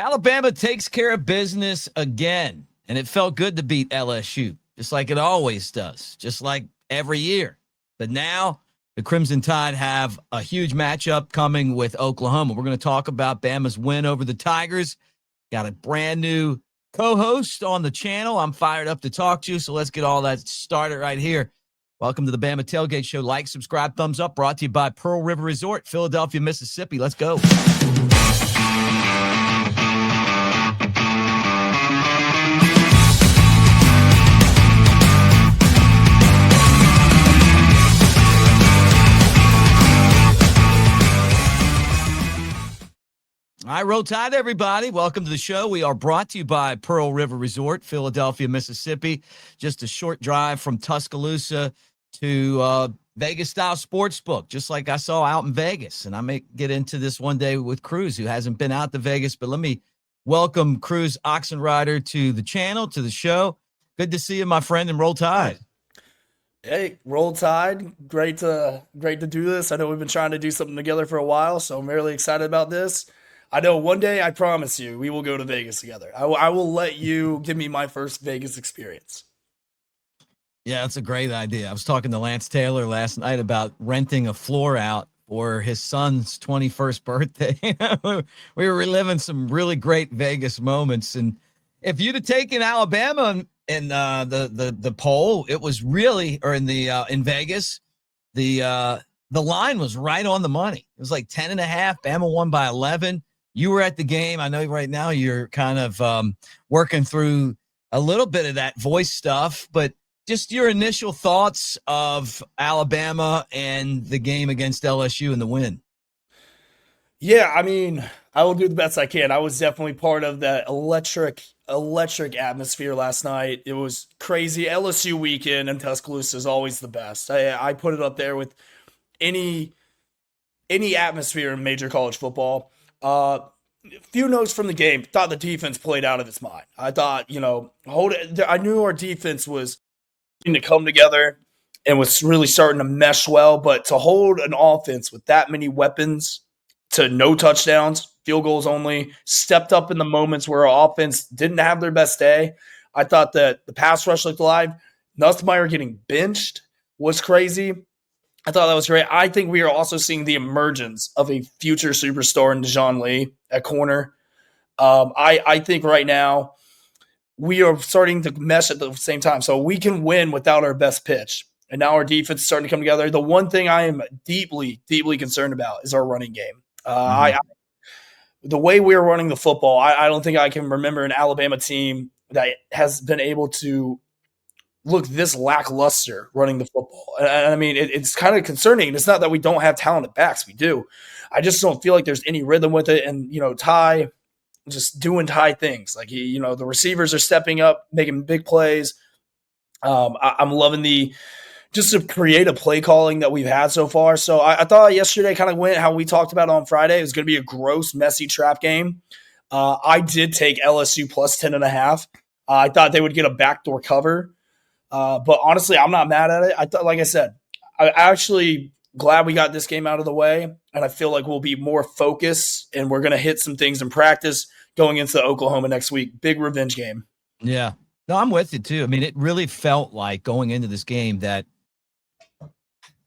Alabama takes care of business again, and it felt good to beat LSU, just like it always does, just like every year. But now the Crimson Tide have a huge matchup coming with Oklahoma. We're going to talk about Bama's win over the Tigers. Got a brand new co-host on the channel. I'm fired up to talk to you, so let's get all that started right here. Welcome to the Bama Tailgate Show. Like, subscribe, thumbs up. Brought to you by Pearl River Resort, Philadelphia, Mississippi. Let's go. All right, Roll Tide, everybody. Welcome to the show. We are brought to you by Pearl River Resort, Philadelphia, Mississippi. Just a short drive from Tuscaloosa to Vegas-style sportsbook, just like I saw out in Vegas. And I may get into this one day with Cruz, who hasn't been out to Vegas. But let me welcome Cruz Oxenreider to the channel, to the show. Good to see you, my friend, and Roll Tide. Hey, Roll Tide. Great to do this. I know we've been trying to do something together for a while, so I'm really excited about this. I know one day, I promise you, we will go to Vegas together. I will let you give me my first Vegas experience. Yeah, that's a great idea. I was talking to Lance Taylor last night about renting a floor out for his son's 21st birthday. We were reliving some really great Vegas moments. And if you'd have taken Alabama in the poll, it was really, or in Vegas, the line was right on the money. It was like 10.5. Bama won by 11. You were at the game. I know right now you're kind of working through a little bit of that voice stuff, but just your initial thoughts of Alabama and the game against LSU and the win. Yeah, I mean, I will do the best I can. I was definitely part of that electric atmosphere last night. It was crazy. LSU weekend in Tuscaloosa is always the best. I put it up there with any atmosphere in major college football. Few notes from the game. Thought the defense played out of its mind. I thought, I knew our defense was to come together and was really starting to mesh well, but to hold an offense with that many weapons to no touchdowns, field goals only, stepped up in the moments where our offense didn't have their best day. I thought that the pass rush looked alive. Nussmeier getting benched was crazy. I thought that was great. I think we are also seeing the emergence of a future superstar in Dejoun Lee at corner. I think right now we are starting to mesh at the same time. So we can win without our best pitch. And now our defense is starting to come together. The one thing I am deeply, deeply concerned about is our running game. The way we are running the football, I don't think I can remember an Alabama team that has been able to look this lackluster running the football. And I mean, it's kind of concerning. It's not that we don't have talented backs. We do. I just don't feel like there's any rhythm with it. And, Ty just doing Ty things. Like, the receivers are stepping up, making big plays. I'm loving just the creative play calling that we've had so far. So I thought yesterday kind of went how we talked about on Friday. It was going to be a gross, messy trap game. I did take LSU plus 10.5. I thought they would get a backdoor cover. But honestly, I'm not mad at it. I thought, like I said, I'm actually glad we got this game out of the way, and I feel like we'll be more focused, and we're going to hit some things in practice going into Oklahoma next week. Big revenge game. Yeah. No, I'm with you, too. I mean, it really felt like going into this game that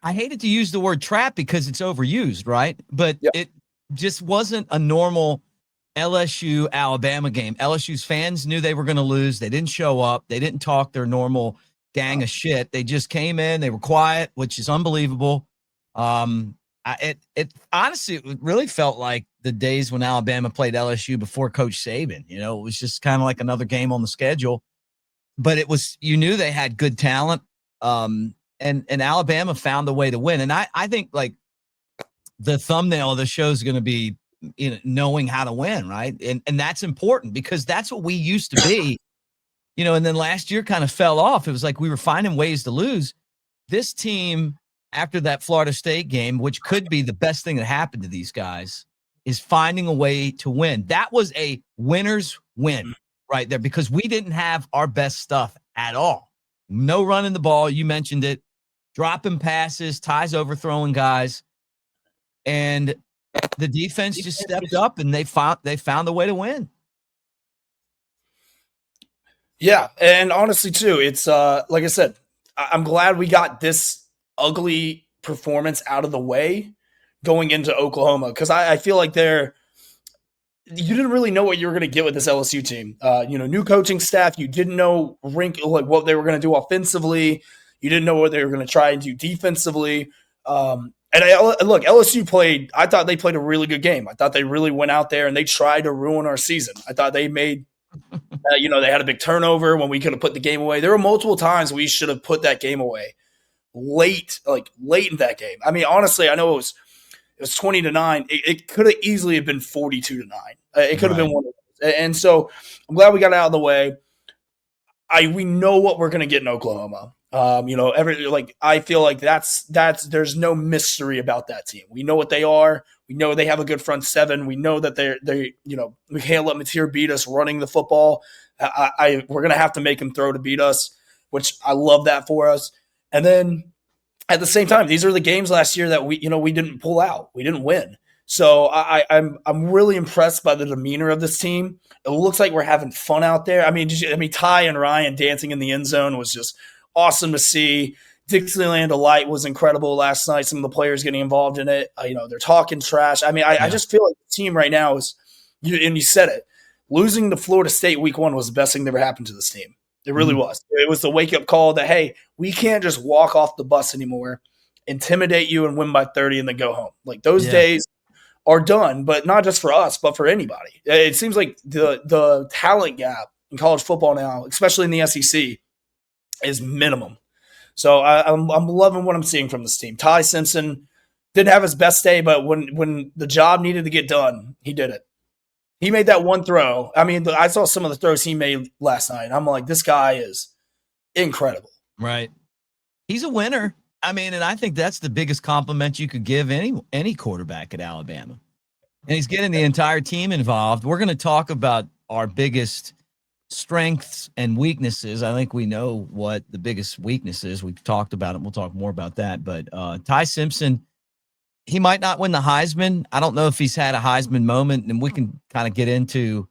I hated to use the word trap because it's overused, right? But It just wasn't a normal LSU-Alabama game. LSU's fans knew they were going to lose. They didn't show up. They didn't talk their normal gang of shit. They just came in. They were quiet, which is unbelievable. It honestly, it really felt like the days when Alabama played LSU before Coach Saban. It was just kind of like another game on the schedule. But you knew they had good talent. And Alabama found a way to win. And I think like the thumbnail of the show is going to be knowing how to win, right? And that's important because that's what we used to be. And then last year kind of fell off. It was like we were finding ways to lose. This team, after that Florida State game, which could be the best thing that happened to these guys, is finding a way to win. That was a winner's win right there because we didn't have our best stuff at all. No running the ball. You mentioned it. Dropping passes, Ty's overthrowing guys. And the defense just stepped up and they found a way to win. Yeah, and honestly too, it's like I said, I'm glad we got this ugly performance out of the way going into Oklahoma, because I feel like you didn't really know what you were going to get with this LSU team. New coaching staff, you didn't know what they were going to do offensively. You didn't know what they were going to try and do defensively. Look, LSU played. I thought they played a really good game. I thought they really went out there and they tried to ruin our season. I thought they made they had a big turnover when we could have put the game away. There were multiple times we should have put that game away late in that game. I mean, honestly, I know it was 20-9. It could have easily have been 42-9. It could have been one of those. And so I'm glad we got it out of the way. We know what we're going to get in Oklahoma. I feel like that's there's no mystery about that team. We know what they are. We know they have a good front seven. We know that we can't let Mateer beat us running the football. We're going to have to make him throw to beat us, which I love that for us. And then at the same time, these are the games last year that we didn't pull out. We didn't win. So I'm really impressed by the demeanor of this team. It looks like we're having fun out there. I mean, Ty and Ryan dancing in the end zone was just awesome to see. Dixieland Delight was incredible last night. Some of the players getting involved in it. They're talking trash. I mean, I just feel like the team right now is, and you said it, losing to Florida State week 1 was the best thing that ever happened to this team. It really was. It was the wake-up call that, hey, we can't just walk off the bus anymore, intimidate you and win by 30 and then go home. Like those days are done, but not just for us, but for anybody. It seems like the talent gap in college football now, especially in the SEC, is minimum. So I'm loving what I'm seeing from this team. Ty Simpson didn't have his best day, but when the job needed to get done, he did it. He made that one throw. I mean, I saw some of the throws he made last night. I'm like, this guy is incredible. Right. He's a winner. I mean, and I think that's the biggest compliment you could give any quarterback at Alabama. And he's getting the entire team involved. We're going to talk about our biggest strengths and weaknesses. I think we know what the biggest weakness is. We've talked about it. We'll talk more about that. But Ty Simpson, he might not win the Heisman. I don't know if he's had a Heisman moment, and we can kind of get into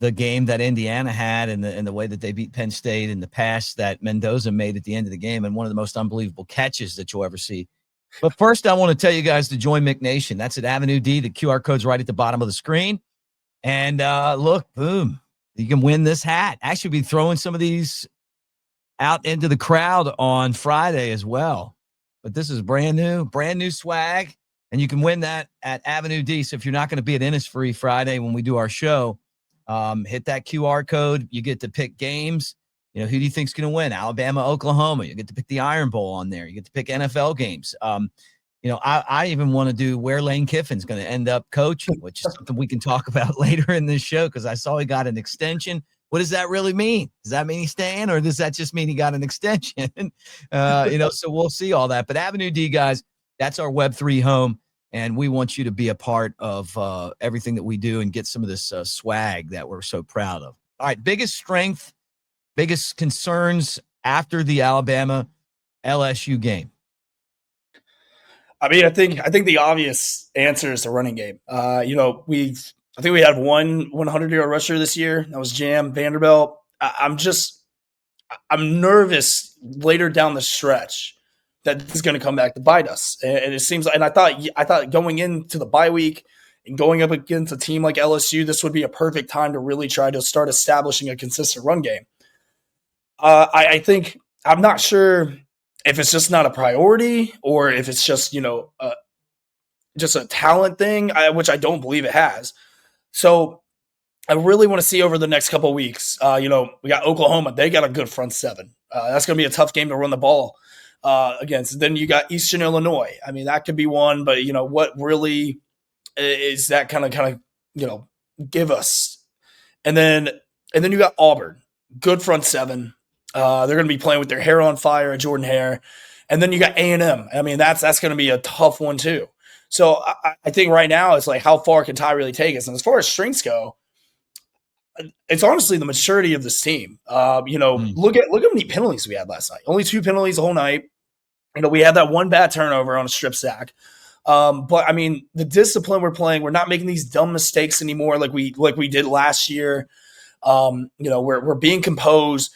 the game that Indiana had and the way that they beat Penn State and the pass that Mendoza made at the end of the game and one of the most unbelievable catches that you'll ever see. But first, I want to tell you guys to join Mick Nation. That's at AveD. The QR code's right at the bottom of the screen. And look, boom, you can win this hat. Actually, be throwing some of these out into the crowd on Friday as well. But this is brand new swag. And you can win that at AveD. So if you're not going to be at Innisfree Friday when we do our show, hit that QR code. You get to pick games. Who do you think's going to win? Alabama, Oklahoma. You get to pick the Iron Bowl on there. You get to pick NFL games. I even want to do where Lane Kiffin's going to end up coaching, which is something we can talk about later in this show because I saw he got an extension. What does that really mean? Does that mean he's staying, or does that just mean he got an extension? So we'll see all that. But AveD, guys, that's our Web3 home, and we want you to be a part of everything that we do and get some of this swag that we're so proud of. All right, biggest strength, biggest concerns after the Alabama LSU game. I mean, I think the obvious answer is the running game. I think we had one 100-yard rusher this year. That was Jam Vanderbilt. I'm nervous later down the stretch that this is going to come back to bite us. And it seems like, and I thought going into the bye week and going up against a team like LSU, this would be a perfect time to really try to start establishing a consistent run game. I think I'm not sure if it's just not a priority or if it's just, just a talent thing, which I don't believe it has. So I really want to see over the next couple of weeks. We got Oklahoma. They got a good front seven. That's going to be a tough game to run the ball against. Then you got Eastern Illinois. I mean, that could be one, but what really is that kind of give us? And then you got Auburn, good front seven. They're going to be playing with their hair on fire, Jordan Hare. And then you got A&M. I mean, that's going to be a tough one too. So I think right now it's like, how far can Ty really take us? And as far as strengths go, it's honestly the maturity of this team. Look at how many penalties we had last night. Only 2 penalties the whole night. We had that one bad turnover on a strip sack. But I mean, the discipline we're playing, we're not making these dumb mistakes anymore like we did last year. We're being composed.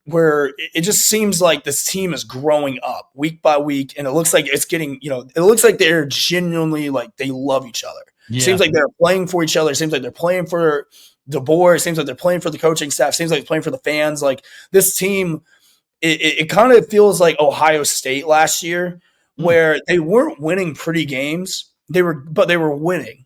Where it just seems like this team is growing up week by week, and it looks like it's getting, it looks like they're genuinely like they love each other. Yeah. Seems like they're playing for each other. It seems like they're playing for DeBoer. It seems like they're playing for the coaching staff. It seems like they're playing for the fans. Like this team, it kind of feels like Ohio State last year, where they weren't winning pretty games. But they were winning,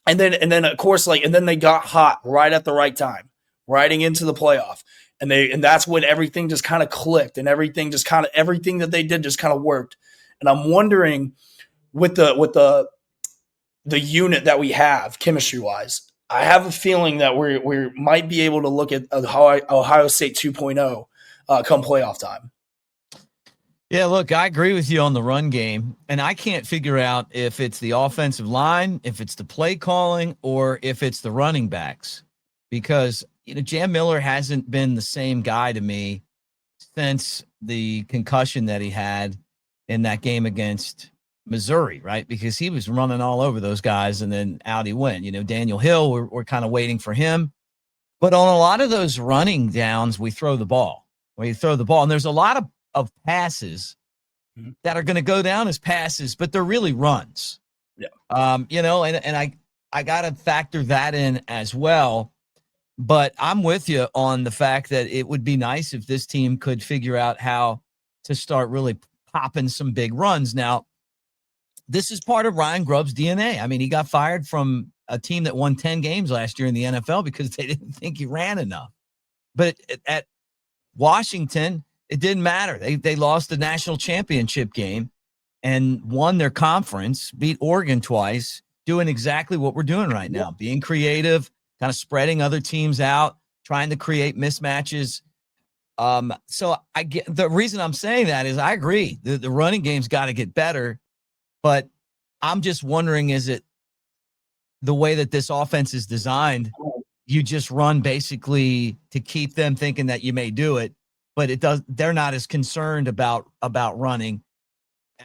and then of course and then they got hot right at the right time, riding into the playoff. And that's when everything just kind of clicked, and everything that they did just kind of worked. And I'm wondering with the unit that we have chemistry wise, I have a feeling that we might be able to look at Ohio State 2.0 come playoff time. Yeah, look, I agree with you on the run game, and I can't figure out if it's the offensive line, if it's the play calling, or if it's the running backs, because Jam Miller hasn't been the same guy to me since the concussion that he had in that game against Missouri, right? Because he was running all over those guys, and then out he went. Daniel Hill, we're kind of waiting for him. But on a lot of those running downs, we throw the ball. And there's a lot of passes that are going to go down as passes, but they're really runs. Yeah. And I got to factor that in as well. But I'm with you on the fact that it would be nice if this team could figure out how to start really popping some big runs. Now, this is part of Ryan Grubb's DNA. I mean, he got fired from a team that won 10 games last year in the NFL because they didn't think he ran enough. But at Washington, it didn't matter. They lost the national championship game and won their conference, beat Oregon twice, doing exactly what we're doing right now, being creative, kind of spreading other teams out, trying to create mismatches. So I get the reason I'm saying that is I agree the running game's got to get better, but I'm just wondering, is it the way that this offense is designed? You just run basically to keep them thinking that you may do it, but they're not as concerned about running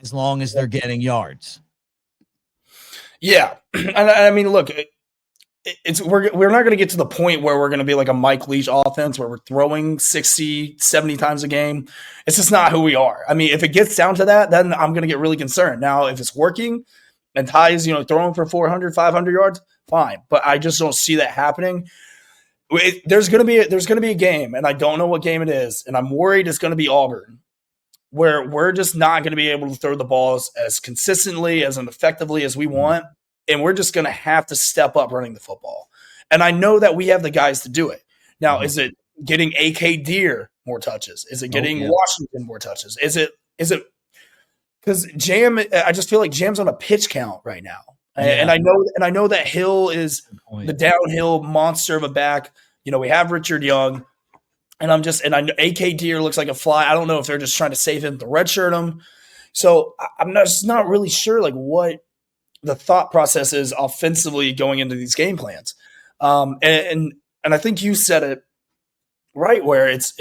as long as they're getting yards. Yeah. And I mean, look, we're not going to get to the point where we're going to be like a Mike Leach offense where we're throwing 60, 70 times a game. It's just not who we are. I mean, if it gets down to that, then I'm going to get really concerned. Now, if it's working and Ty's, throwing for 400, 500 yards, fine. But I just don't see that happening. There's going to be a game, and I don't know what game it is, and I'm worried it's going to be Auburn, where we're just not going to be able to throw the balls as consistently, as effectively as we want. And we're just going to have to step up running the football. And I know that we have the guys to do it. Now, is it getting AK Deer more touches? Is it getting Washington more touches? Is it because Jam, I just feel like Jam's on a pitch count right now. Yeah. And I know that Hill is the downhill monster of a back. We have Richard Young, and I know AK Deer looks like a fly. I don't know if they're just trying to save him to redshirt him. So I'm just not really sure like what the thought process is offensively going into these game plans. And I think you said it right, where it's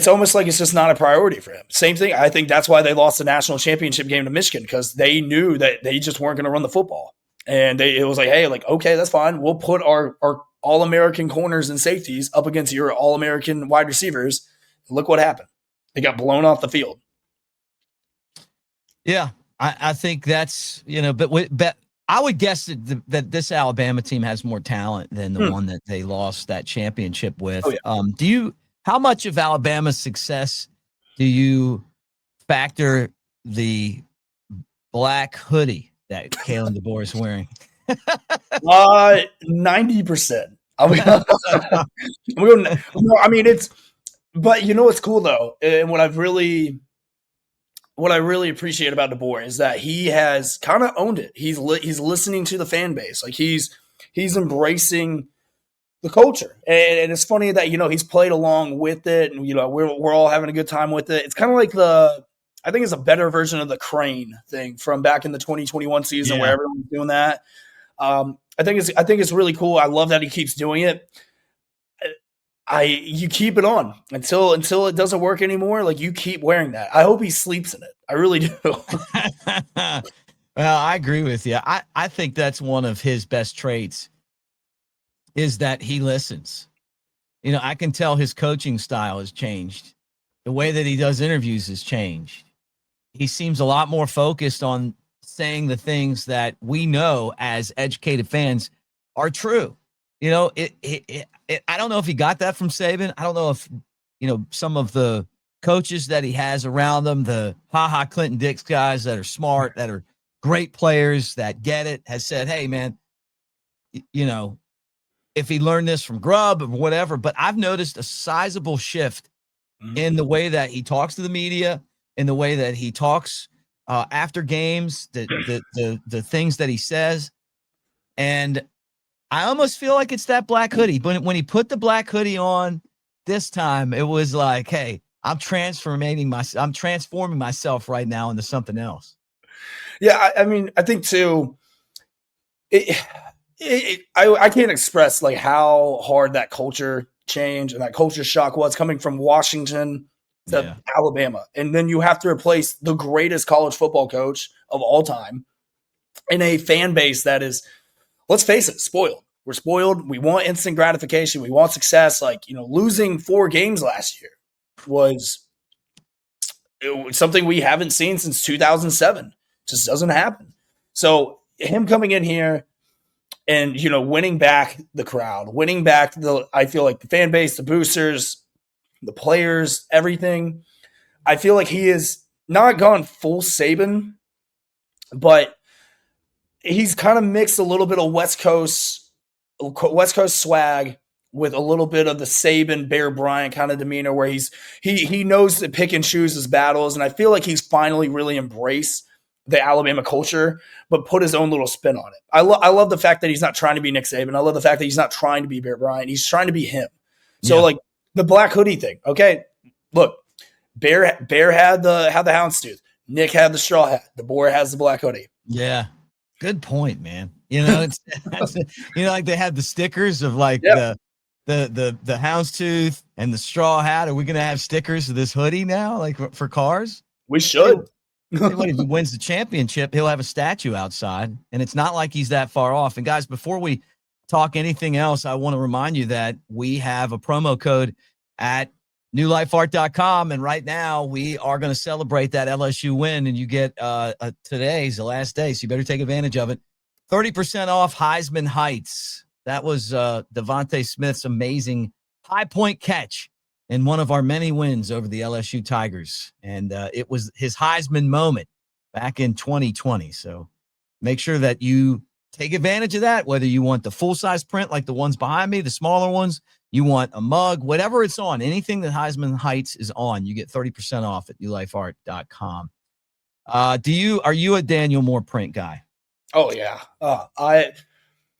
almost like it's just not a priority for him. Same thing. I think that's why they lost the national championship game to Michigan, because they knew that they just weren't going to run the football. And it was like, hey, like, okay, that's fine. We'll put our All-American corners and safeties up against your All-American wide receivers. Look what happened. They got blown off the field. Yeah. I think that's, but I would guess that this Alabama team has more talent than the one that they lost that championship with. Oh, yeah. How much of Alabama's success do you factor the black hoodie that Kalen DeBoer is wearing? 90%. But what's cool though, and what I really appreciate about DeBoer is that he has kind of owned it. He's listening to the fan base. Like he's embracing the culture. And it's funny that, he's played along with it, and, we're all having a good time with it. It's kind of like I think it's a better version of the Crane thing from back in the 2021 season where everyone was doing that. I think it's really cool. I love that he keeps doing it. You keep it on until it doesn't work anymore. Like, you keep wearing that. I hope he sleeps in it. I really do. Well, I agree with you. I think that's one of his best traits is that he listens. You know, I can tell his coaching style has changed. The way that he does interviews has changed. He seems a lot more focused on saying the things that we know as educated fans are true. You know, I don't know if he got that from Saban. I don't know if, you know, some of the coaches that he has around him, the Clinton Dix guys that are smart, that are great players, that get it, has said, hey, man, you know, if he learned this from Grubb or whatever, but I've noticed a sizable shift in the way that he talks to the media, in the way that he talks after games, the things that he says. And I almost feel like it's that black hoodie. But when he put the black hoodie on this time, it was like, hey, I'm transforming myself right now into something else. Yeah, I mean, I think too, I can't express like how hard that culture change and that culture shock was coming from Washington to Alabama. And then you have to replace the greatest college football coach of all time in a fan base that is, let's face it, spoiled. We're spoiled. We want instant gratification. We want success. Like, you know, losing 4 games last year was something we haven't seen since 2007. Just doesn't happen. So him coming in here and, you know, winning back the crowd, winning back I feel like the fan base, the boosters, the players, everything. I feel like he has not gone full Saban, but he's kind of mixed a little bit of West Coast swag with a little bit of the Saban, Bear Bryant kind of demeanor, where he knows to pick and choose his battles, and I feel like he's finally really embraced the Alabama culture, but put his own little spin on it. I love the fact that he's not trying to be Nick Saban. I love the fact that he's not trying to be Bear Bryant. He's trying to be him. So like the black hoodie thing. Okay, look, Bear had the houndstooth. Nick had the straw hat. DeBoer has the black hoodie. Yeah, good point, man. You know, it's you know, like they had the stickers of like the houndstooth and the straw hat. Are we gonna have stickers of this hoodie now, like for cars? We should. If he wins the championship, he'll have a statue outside, and it's not like he's that far off. And guys, before we talk anything else, I want to remind you that we have a promo code at newlifeart.com, and right now we are going to celebrate that LSU win, and you get today's the last day, so you better take advantage of it. 30% off Heisman Heights. That was Devontae Smith's amazing high point catch in one of our many wins over the LSU Tigers. And it was his Heisman moment back in 2020. So make sure that you take advantage of that, whether you want the full-size print like the ones behind me, the smaller ones, you want a mug, whatever it's on, anything that Heisman Heights is on, you get 30% off at newlifeart.com. Are you a Daniel Moore print guy? Oh, yeah.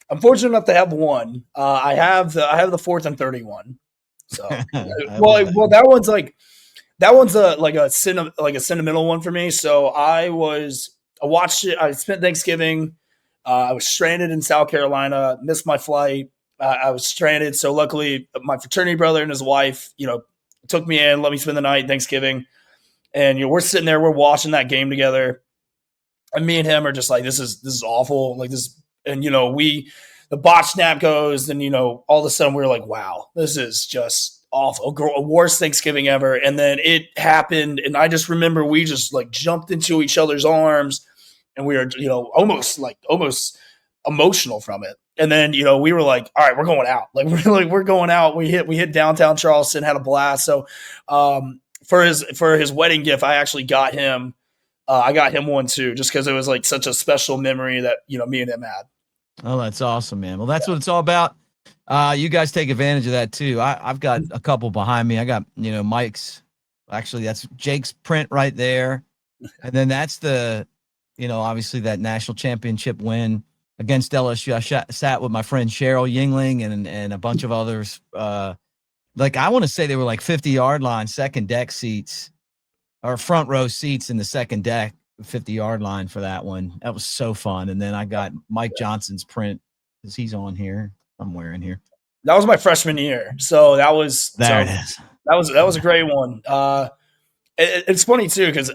I'm fortunate enough to have one. I have the 4th and 31. So, well, that one's a sentimental one for me. So I watched it. I spent Thanksgiving. I was stranded in South Carolina, missed my flight. I was stranded. So luckily my fraternity brother and his wife, you know, took me in, let me spend the night Thanksgiving. And, you know, we're sitting there, we're watching that game together. And me and him are just like, this is awful. Like this. And, you know, the botch snap goes, and, you know, all of a sudden we were like, wow, this is just awful. Worst Thanksgiving ever. And then it happened. And I just remember we just like jumped into each other's arms, and we were, you know, almost emotional from it. And then, you know, we were like, all right, we're going out. Like we're going out. We hit downtown Charleston, had a blast. So for his wedding gift, I actually got him. I got him one too, just because it was like such a special memory that, you know, me and him had. Oh, that's awesome, man. Well, that's what it's all about. You guys take advantage of that too. I've got a couple behind me. I got, you know, Mike's. Actually, that's Jake's print right there, and then that's the, you know, obviously that national championship win against LSU. I sat with my friend Cheryl Yingling and a bunch of others. Like I want to say they were like 50-yard line, second deck seats, or front row seats in the second deck. 50-yard line for that one. That was so fun. And then I got Mike Johnson's print, because he's on here. I'm wearing here. That was my freshman year. So that was it is. That was a great one. It's funny too, because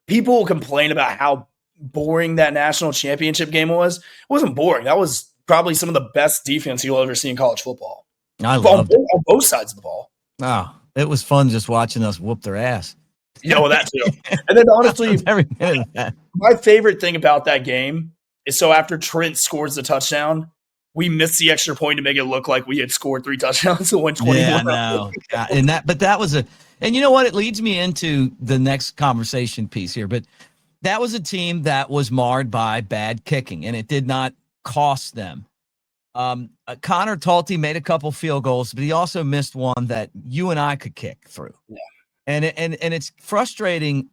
people complain about how boring that national championship game was. It wasn't boring. That was probably some of the best defense you'll ever see in college football. I loved it. On both sides of the ball. Oh, it was fun just watching us whoop their ass. Yeah, well, that too. And then honestly, every minute of that. My favorite thing about that game is so after Trent scores the touchdown, we missed the extra point to make it look like we had scored 3 touchdowns to win 21. Yeah, no. And that was and you know what? It leads me into the next conversation piece here. But that was a team that was marred by bad kicking, and it did not cost them. Connor Talty made a couple field goals, but he also missed one that you and I could kick through. Yeah. And it's frustrating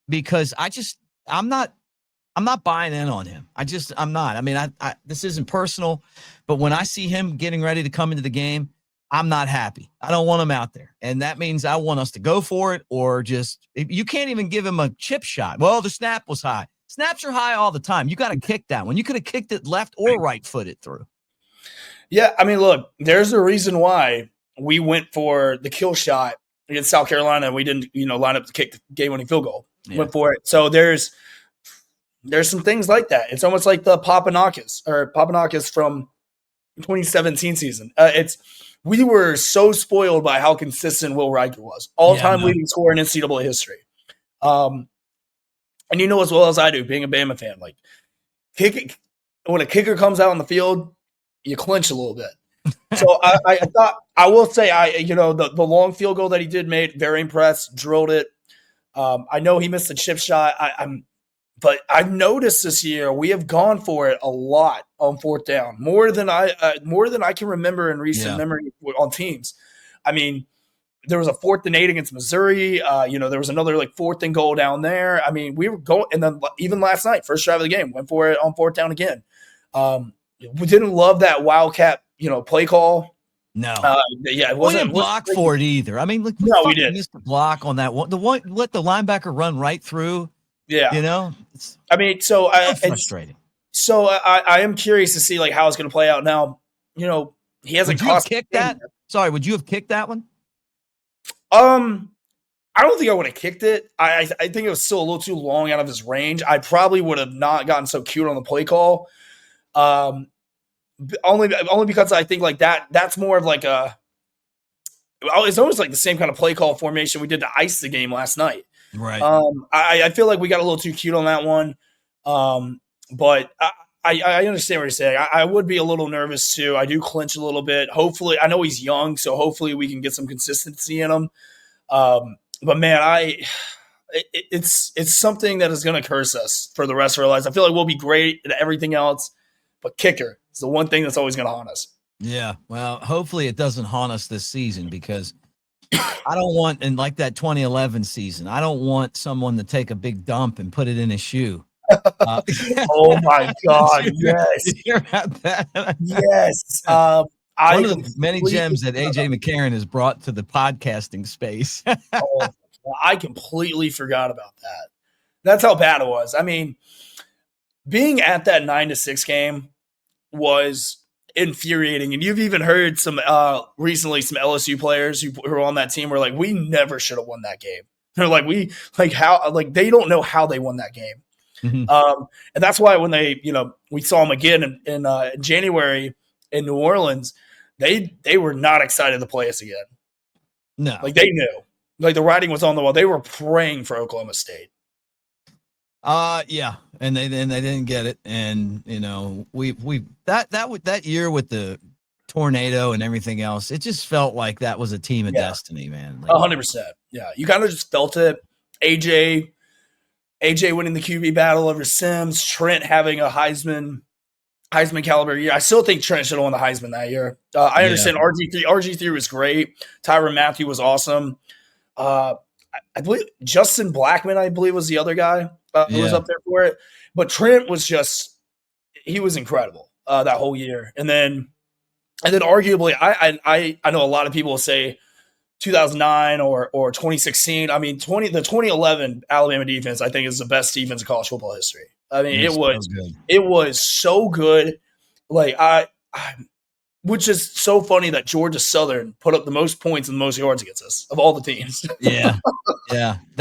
because I'm not buying in on him. I'm not. I mean, I this isn't personal, but when I see him getting ready to come into the game, I'm not happy. I don't want him out there. And that means I want us to go for it, or you can't even give him a chip shot. Well, the snap was high. Snaps are high all the time. You got to kick that one. You could have kicked it left or right footed through. Yeah, I mean, look, there's a reason why we went for the kill shot against South Carolina and we didn't, line up to kick the game-winning field goal. Yeah. Went for it. So there's some things like that. It's almost like the Papanakis from 2017 season. We were so spoiled by how consistent Will Riker was. All-time leading scorer in NCAA history. And you know as well as I do, being a Bama fan, like when a kicker comes out on the field, you clinch a little bit. So I will say, the long field goal that he did made, very impressed, drilled it. I know he missed a chip shot. But I've noticed this year we have gone for it a lot on 4th down, more than I can remember in recent memory on teams. I mean, there was a 4th and 8 against Missouri. There was another 4th and goal down there. I mean, we were going, and then even last night, first drive of the game, went for it on 4th down again. We didn't love that Wildcat, play call. No. It wasn't. We didn't block for it either. I mean, we did. Missed the block on that one. Let the linebacker run right through. Yeah. It's frustrating. So I am curious to see how it's going to play out now. He hasn't kicked that. Sorry, would you have kicked that one? I don't think I would have kicked it. I think it was still a little too long out of his range. I probably would have not gotten so cute on the play call. Only because I think that's more of it's almost like the same kind of play call formation we did to ice the game last night. Right. I feel like we got a little too cute on that one. But I understand what you're saying. I would be a little nervous too. I do clinch a little bit. Hopefully, I know he's young, so hopefully we can get some consistency in him. But man, it's something that is going to curse us for the rest of our lives. I feel like we'll be great at everything else, but kicker is the one thing that's always going to haunt us. Yeah. Well, hopefully it doesn't haunt us this season, because I don't want, and like that 2011 season, I don't want someone to take a big dump and put it in his shoe. Oh my God! Yes. Did you hear about that? Yes. One of the many gems that AJ McCarron has brought to the podcasting space. I completely forgot about that. That's how bad it was. I mean, being at that 9-6 game was infuriating. And you've even heard some recently some LSU players who were on that team were like, we never should have won that game. They're like, they don't know how they won that game. Mm-hmm. And that's why when we saw them again in January in New Orleans, they were not excited to play us again. No. They knew. The writing was on the wall. They were praying for Oklahoma State. Yeah, and they didn't get it, and we that year with the tornado and everything else, it just felt like that was a team of destiny, man. 100%. Yeah, you kind of just felt it. AJ winning the QB battle over Sims, Trent having a Heisman caliber year. I still think Trent should have won the Heisman that year. I understand RG3 was great. Tyrann Mathieu was awesome. I believe Justin Blackman, was the other guy who was up there for it. But Trent was he was incredible that whole year. And then arguably, I know a lot of people will say 2009 or 2016. I mean, the 2011 Alabama defense, I think, is the best defense in college football history. I mean, it was so good. Which is so funny that Georgia Southern put up the most points and the most yards against us of all the teams. Yeah.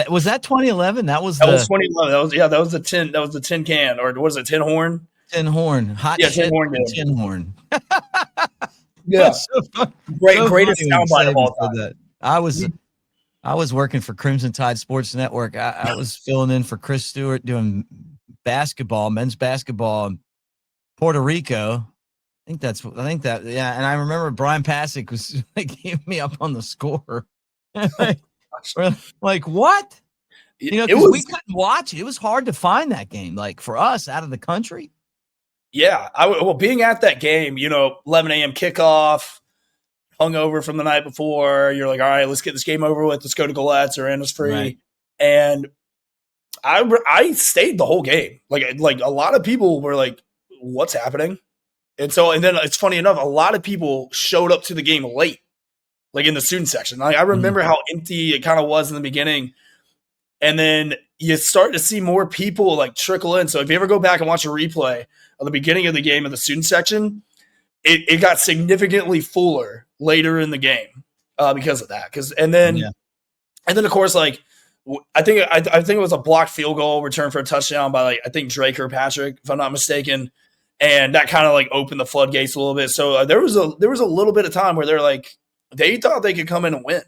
Was that 2011? That was 2011. That was the 10 can, or what is it, 10 horn? Tin Horn. Hot Yeah, Tin shit. Horn game. Tin Horn. Yeah. Greatest soundbite of all time. That. I was working for Crimson Tide Sports Network. I was filling in for Chris Stewart doing basketball, men's basketball in Puerto Rico. I think that, yeah. And I remember Brian Pasick was like, gave me up on the score. Like, what? Because we couldn't watch it. It was hard to find that game, like for us out of the country. Yeah. Being at that game, 11 a.m. kickoff, hungover from the night before, you're like, all right, let's get this game over with. Let's go to Galette's or Innisfree. Right. And I stayed the whole game. Like a lot of people were like, what's happening? And then it's funny enough, a lot of people showed up to the game late, like in the student section. Like I remember how empty it kind of was in the beginning. And then you start to see more people like trickle in. So if you ever go back and watch a replay of the beginning of the game in the student section, it got significantly fuller later in the game because of that. And then of course, like I think it was a blocked field goal return for a touchdown by I think Drake or Patrick, if I'm not mistaken. And that kind of like opened the floodgates a little bit. So there was a little bit of time where they thought they could come in and win.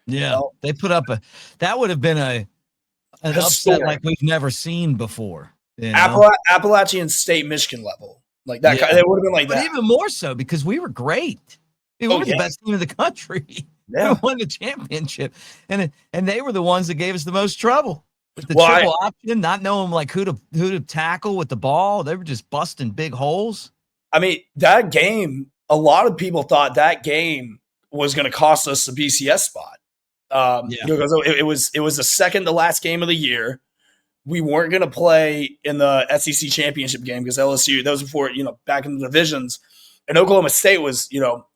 Yeah, they put up that would have been an upset like we've never seen before. Appalachian State, Michigan level, like that. It would have been like that. But even more so because we were great. We were the best team in the country. Yeah. We won the championship, and they were the ones that gave us the most trouble. With the triple option, not knowing like who to tackle with the ball, they were just busting big holes. I mean, that game, a lot of people thought that game was going to cost us the BCS spot. Because it was the second to last game of the year. We weren't going to play in the SEC championship game because LSU, that was before, back in the divisions, and Oklahoma State was,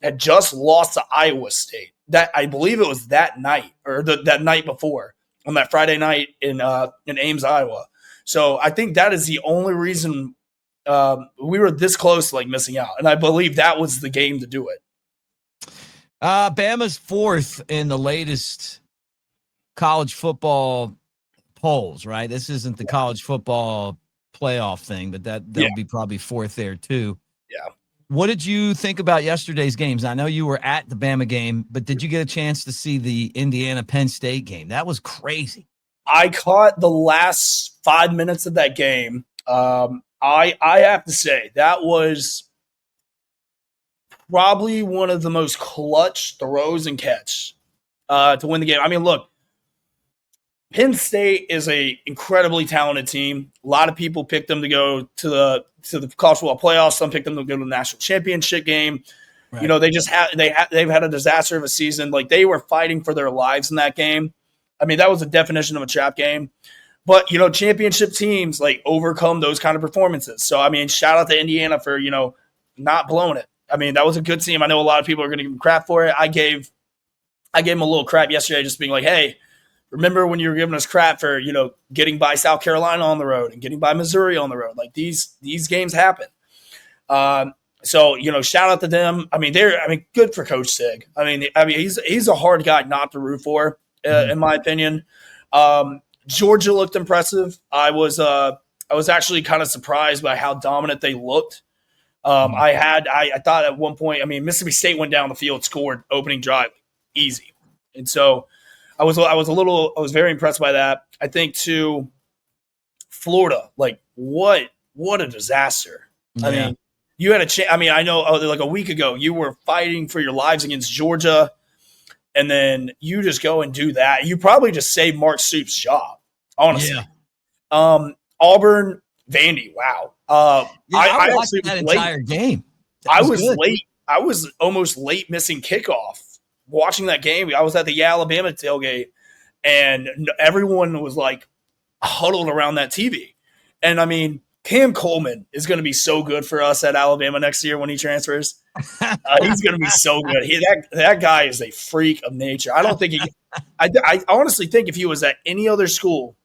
had just lost to Iowa State. That I believe it was that night or that night before. On that Friday night in Ames, Iowa. So I think that is the only reason we were this close to like missing out. And I believe that was the game to do it. Bama's fourth in the latest college football polls, right? This isn't the college football playoff thing, but they'll be probably fourth there too. Yeah. What did you think about yesterday's games? I know you were at the Bama game, but did you get a chance to see the Indiana-Penn State game? That was crazy. I caught the last 5 minutes of that game. I have to say that was probably one of the most clutch throws and catch to win the game. I mean, look, Penn State is a incredibly talented team. A lot of people picked them to go to the college football playoffs. Some picked them to go to the national championship game. Right. They've had a disaster of a season. Like they were fighting for their lives in that game. I mean, that was the definition of a trap game. But championship teams like overcome those kind of performances. So I mean, shout out to Indiana for not blowing it. I mean, that was a good team. I know a lot of people are going to give them crap for it. I gave them a little crap yesterday, just being like, hey. Remember when you were giving us crap for, getting by South Carolina on the road and getting by Missouri on the road? Like these games happen. So shout out to them. I mean, good for Coach Sig. I mean, he's a hard guy not to root for, in my opinion. Georgia looked impressive. I was actually kind of surprised by how dominant they looked. I thought at one point, I mean, Mississippi State went down the field, scored opening drive, easy, and so. I was very impressed by that. I think too, Florida, like what a disaster. Yeah. I mean, you had a chance. I mean, I know like a week ago you were fighting for your lives against Georgia, and then you just go and do that. You probably just saved Mark Stoops' job, honestly. Yeah. Auburn, Vandy, wow. I watched that entire game. I was late. I was almost late missing kickoff. Watching that game, I was at the Alabama tailgate, and everyone was like huddled around that TV. And I mean, Cam Coleman is going to be so good for us at Alabama next year when he transfers. He's going to be so good. That guy is a freak of nature. I don't think I honestly think if he was at any other school,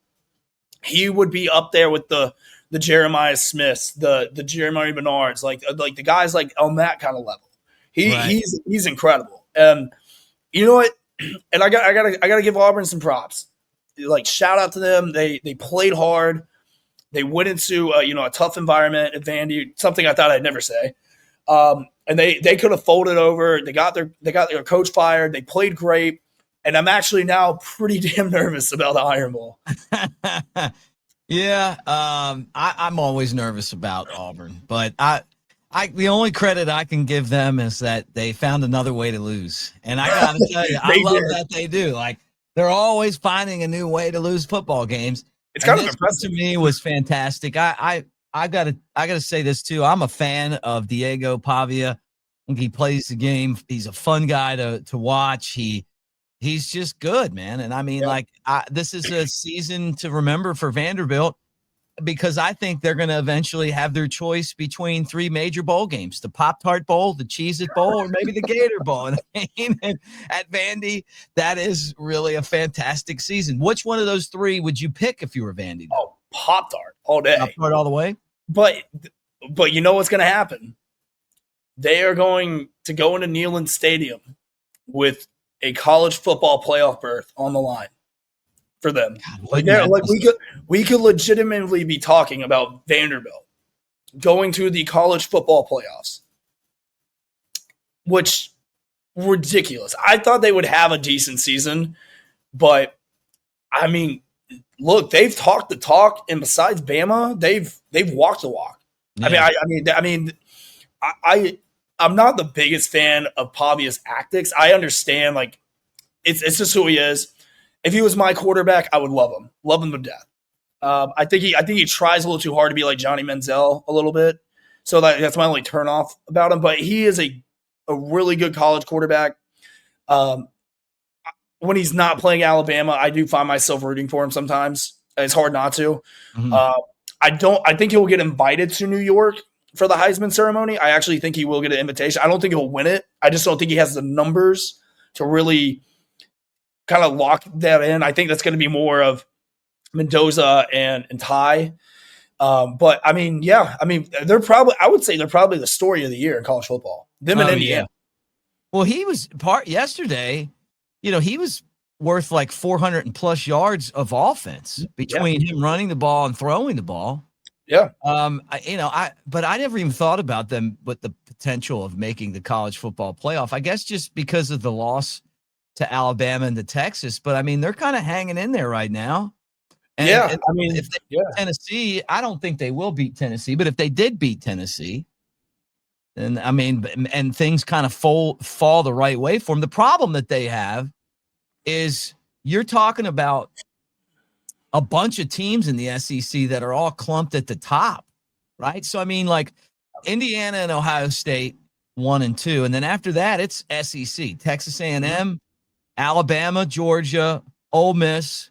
he would be up there with the Jeremiah Smiths, the Jeremiah Bernards, like the guys like on that kind of level. He's incredible. You know what? And I gotta give Auburn some props. Like shout out to them. They played hard. They went into a tough environment at Vandy, something I thought I'd never say. And they could have folded over. They got their coach fired. They played great, and I'm actually now pretty damn nervous about the Iron Bowl. Yeah, I'm always nervous about Auburn, but the only credit I can give them is that they found another way to lose, and I gotta tell you, I love that they do. Like, they're always finding a new way to lose football games. It's kind of impressive. To me, was fantastic. I gotta say this too. I'm a fan of Diego Pavia. I think he plays the game. He's a fun guy to watch. He's just good, man. And I mean, this is a season to remember for Vanderbilt, because I think they're going to eventually have their choice between 3 major bowl games: the Pop-Tart Bowl, the Cheez-It Bowl, or maybe the Gator Bowl. And at Vandy, that is really a fantastic season. Which one of those 3 would you pick if you were Vandy? Oh, Pop-Tart all day. Pop-Tart all the way? But you know what's going to happen? They are going to go into Neyland Stadium with a college football playoff berth on the line for them. We could legitimately be talking about Vanderbilt going to the college football playoffs, which ridiculous. I thought they would have a decent season, but I mean, look, they've talked the talk, and besides Bama, they've walked the walk. Yeah. I'm not the biggest fan of Pavia's tactics. I understand, like, it's just who he is. If he was my quarterback, I would love him to death. I think he tries a little too hard to be like Johnny Manziel a little bit, so that's my only turnoff about him. But he is a really good college quarterback. When he's not playing Alabama, I do find myself rooting for him sometimes. It's hard not to. Mm-hmm. I think he'll get invited to New York for the Heisman ceremony. I actually think he will get an invitation. I don't think he'll win it. I just don't think he has the numbers to really kind of lock that in. I think that's going to be more of Mendoza and Ty. But I mean, I would say they're probably the story of the year in college football. Them and Indiana. Yeah. Well, he was yesterday, he was worth like 400 and plus yards of offense between him running the ball and throwing the ball. Yeah. But I never even thought about them with the potential of making the college football playoff. I guess just because of the loss to Alabama and to Texas. But I mean, they're kind of hanging in there right now. And, if they beat Tennessee, I don't think they will beat Tennessee. But if they did beat Tennessee, then and things kind of fall the right way for them. The problem that they have is you're talking about a bunch of teams in the SEC that are all clumped at the top, right? So, I mean, like Indiana and Ohio State, 1 and 2. And then after that, it's SEC, Texas A&M, Alabama, Georgia, Ole Miss.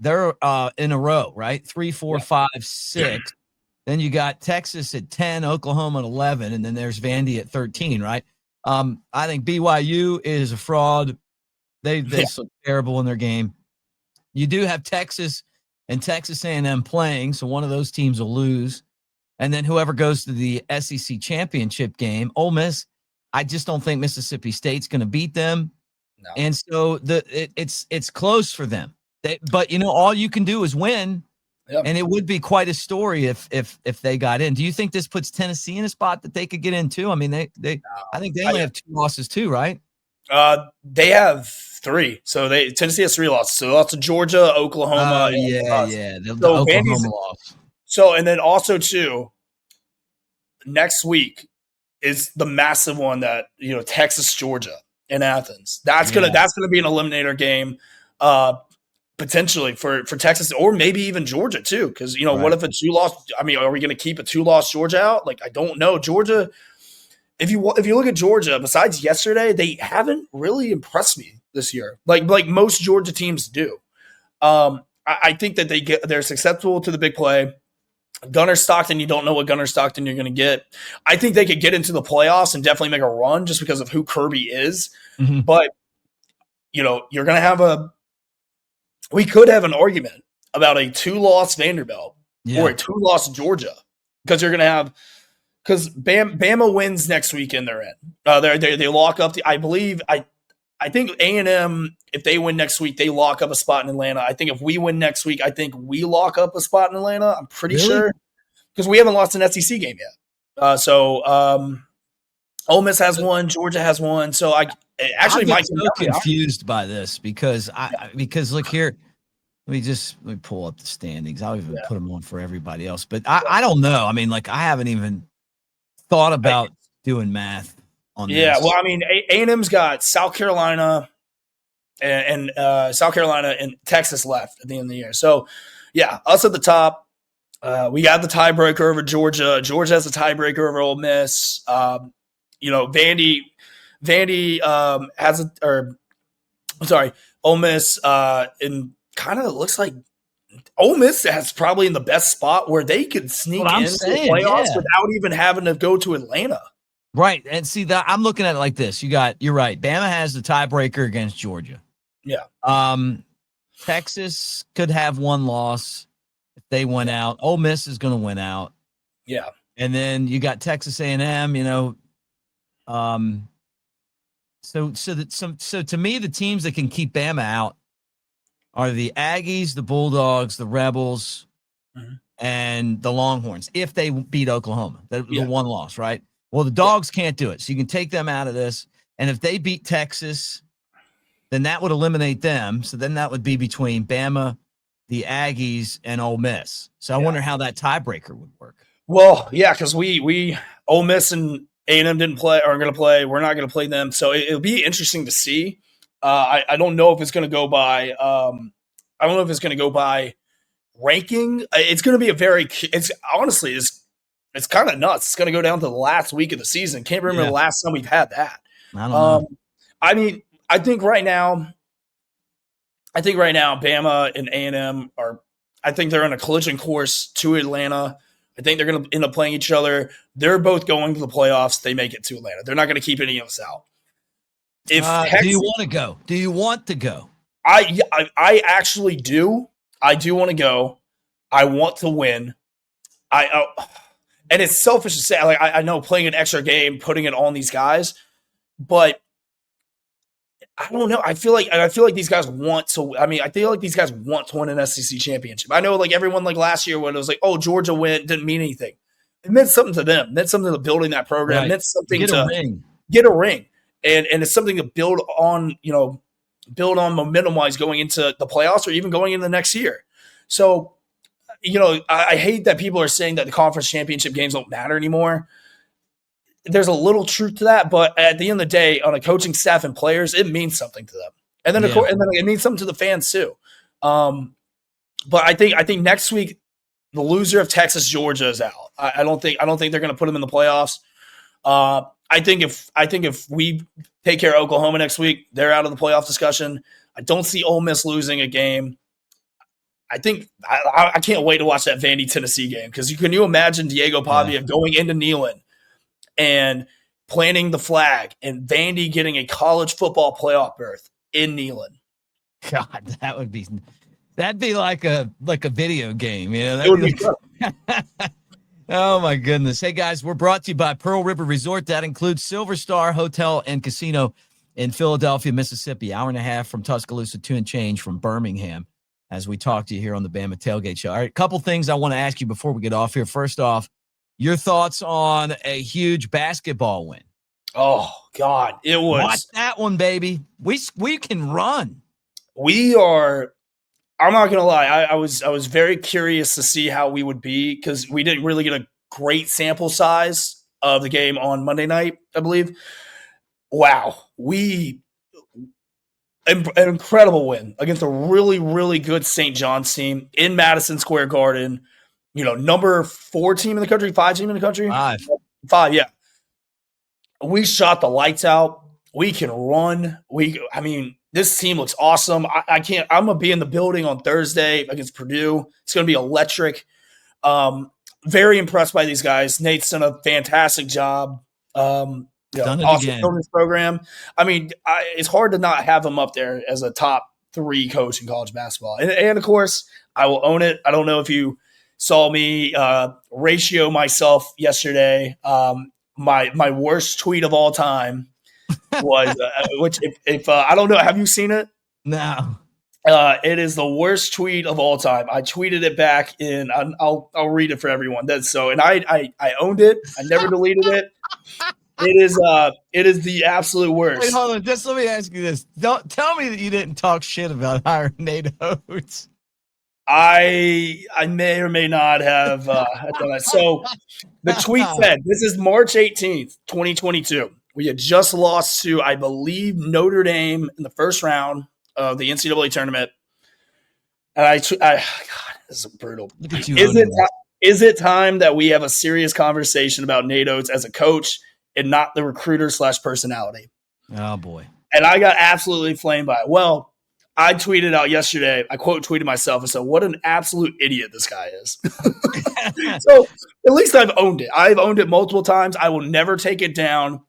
They're in a row, right? 3, 4, 5, 6. Then you got Texas at 10, Oklahoma at 11, and then there's Vandy at 13, right? I think BYU is a fraud. They look terrible in their game. You do have Texas and Texas A&M playing, so one of those teams will lose. And then whoever goes to the SEC championship game, Ole Miss, I just don't think Mississippi State's going to beat them. No. And so it's close for them. But all you can do is win, and it would be quite a story if they got in. Do you think this puts Tennessee in a spot that they could get into? I mean, I think they only have 2 losses too, right? They have 3. So Tennessee has 3 losses. So lots of Georgia, Oklahoma. The Oklahoma loss. So, and then also too, next week is the massive one that Texas, Georgia in Athens. That's gonna be an eliminator game, potentially for Texas, or maybe even Georgia too. Because what if a 2-loss? I mean, are we gonna keep a 2-loss Georgia out? Like, I don't know. Georgia. If you look at Georgia, besides yesterday, they haven't really impressed me this year, like most Georgia teams do. I think that they're susceptible to the big play. Gunnar Stockton, you don't know what Gunnar Stockton you're going to get. I think they could get into the playoffs and definitely make a run just because of who Kirby is. Mm-hmm. But you're going to have we could have an argument about a 2-loss Vanderbilt or a 2-loss Georgia, because you're going to have. Because Bama wins next weekend, they're in. They lock up I believe I think A&M, if they win next week, they lock up a spot in Atlanta. I think if we win next week, I think we lock up a spot in Atlanta. I'm pretty sure because we haven't lost an SEC game yet. Ole Miss has one, Georgia has one. So I actually might be so confused by this because because look here. Let me pull up the standings. I'll even put them on for everybody else. But I don't know. I mean, like I haven't even thought about doing math on this. Yeah, well, I mean, A&M's got South Carolina and South Carolina and Texas left at the end of the year. So, yeah, us at the top. We got the tiebreaker over Georgia. Georgia has a tiebreaker over Ole Miss. Vandy has Ole Miss and kind of looks like Ole Miss has probably in the best spot where they could sneak into the playoffs without even having to go to Atlanta. Right. And see that I'm looking at it like this. You're right. Bama has the tiebreaker against Georgia. Yeah. Texas could have one loss if they went out. Ole Miss is going to win out. Yeah. And then you got Texas A&M, so to me, the teams that can keep Bama out are the Aggies, the Bulldogs, the Rebels, and the Longhorns, if they beat Oklahoma. The one loss, right? Well, the Dogs can't do it, so you can take them out of this. And if they beat Texas, then that would eliminate them. So then that would be between Bama, the Aggies, and Ole Miss. So I wonder how that tiebreaker would work. Well, yeah, because we Ole Miss and A&M aren't going to play. We're not going to play them. So it'll be interesting to see. I don't know if it's going to go by. I don't know if it's going to go by ranking. It's going to be it's kind of nuts. It's going to go down to the last week of the season. Can't remember the last time we've had that. I don't know. I mean, I think right now, Bama and A&M I think they're on a collision course to Atlanta. I think they're going to end up playing each other. They're both going to the playoffs. They make it to Atlanta. They're not going to keep any of us out. Do you want to go? Do you want to go? I actually do. I do want to go. I want to win. And it's selfish to say. Like I know playing an extra game, putting it on these guys, but I don't know. I feel like these guys want to. I mean, I feel like these guys want to win an SEC championship. I know, like everyone, like last year when it was like, oh, Georgia win didn't mean anything. It meant something to them. It meant something to building that program. Right. It meant something to get a ring. And it's something to build on momentum wise going into the playoffs or even going into the next year. So, I hate that people are saying that the conference championship games don't matter anymore. There's a little truth to that, but at the end of the day, on a coaching staff and players, it means something to them. And then, it means something to the fans too. But I think next week, the loser of Texas, Georgia is out. I don't think they're going to put them in the playoffs. I think if we take care of Oklahoma next week, they're out of the playoff discussion. I don't see Ole Miss losing a game. I think I can't wait to watch that Vandy Tennessee game because can you imagine Diego Pavia going into Neyland and planting the flag and Vandy getting a college football playoff berth in Neyland? God, that'd be like a video game, It would be Oh my goodness. Hey guys, we're brought to you by Pearl River Resort. That includes Silver Star Hotel and Casino in Philadelphia, Mississippi. Hour and a half from Tuscaloosa, 2 and change from Birmingham as we talk to you here on the Bama Tailgate Show. All right, a couple things I want to ask you before we get off here. First off, your thoughts on a huge basketball win. Oh God, it was. Watch that one, baby. We can run. We are. I'm not gonna lie. I was very curious to see how we would be because we didn't really get a great sample size of the game on Monday night, I believe. Wow, an incredible win against a really, really good St. John's team in Madison Square Garden. Number 4 team in the country, 5 team in the country, 5, yeah. We shot the lights out. We can run. This team looks awesome. I'm going to be in the building on Thursday against Purdue. It's going to be electric. Very impressed by these guys. Nate's done a fantastic job. Done it awesome again. Children's program. It's hard to not have him up there as a top 3 coach in college basketball. And of course, I will own it. I don't know if you saw me ratio myself yesterday. My worst tweet of all time was which if I don't know, have you seen it? No. It is the worst tweet of all time. I tweeted it back in. I'll read it for everyone. That's so, and I owned it. I never deleted it. It is the absolute worst. Wait, hold on. Just let me ask you this. Don't tell me that you didn't talk shit about hiring Nate Oates. I may or may not have done that. So the tweet said, "This is March 18th, 2022. We had just lost to, I believe, Notre Dame in the first round of the NCAA tournament." And God, this is brutal. Look at you. Is it time that we have a serious conversation about Nate Oates as a coach and not the recruiter / personality? Oh boy. And I got absolutely flamed by it. Well, I tweeted out yesterday, I quote tweeted myself and said, "What an absolute idiot this guy is." So at least I've owned it. I've owned it multiple times. I will never take it down.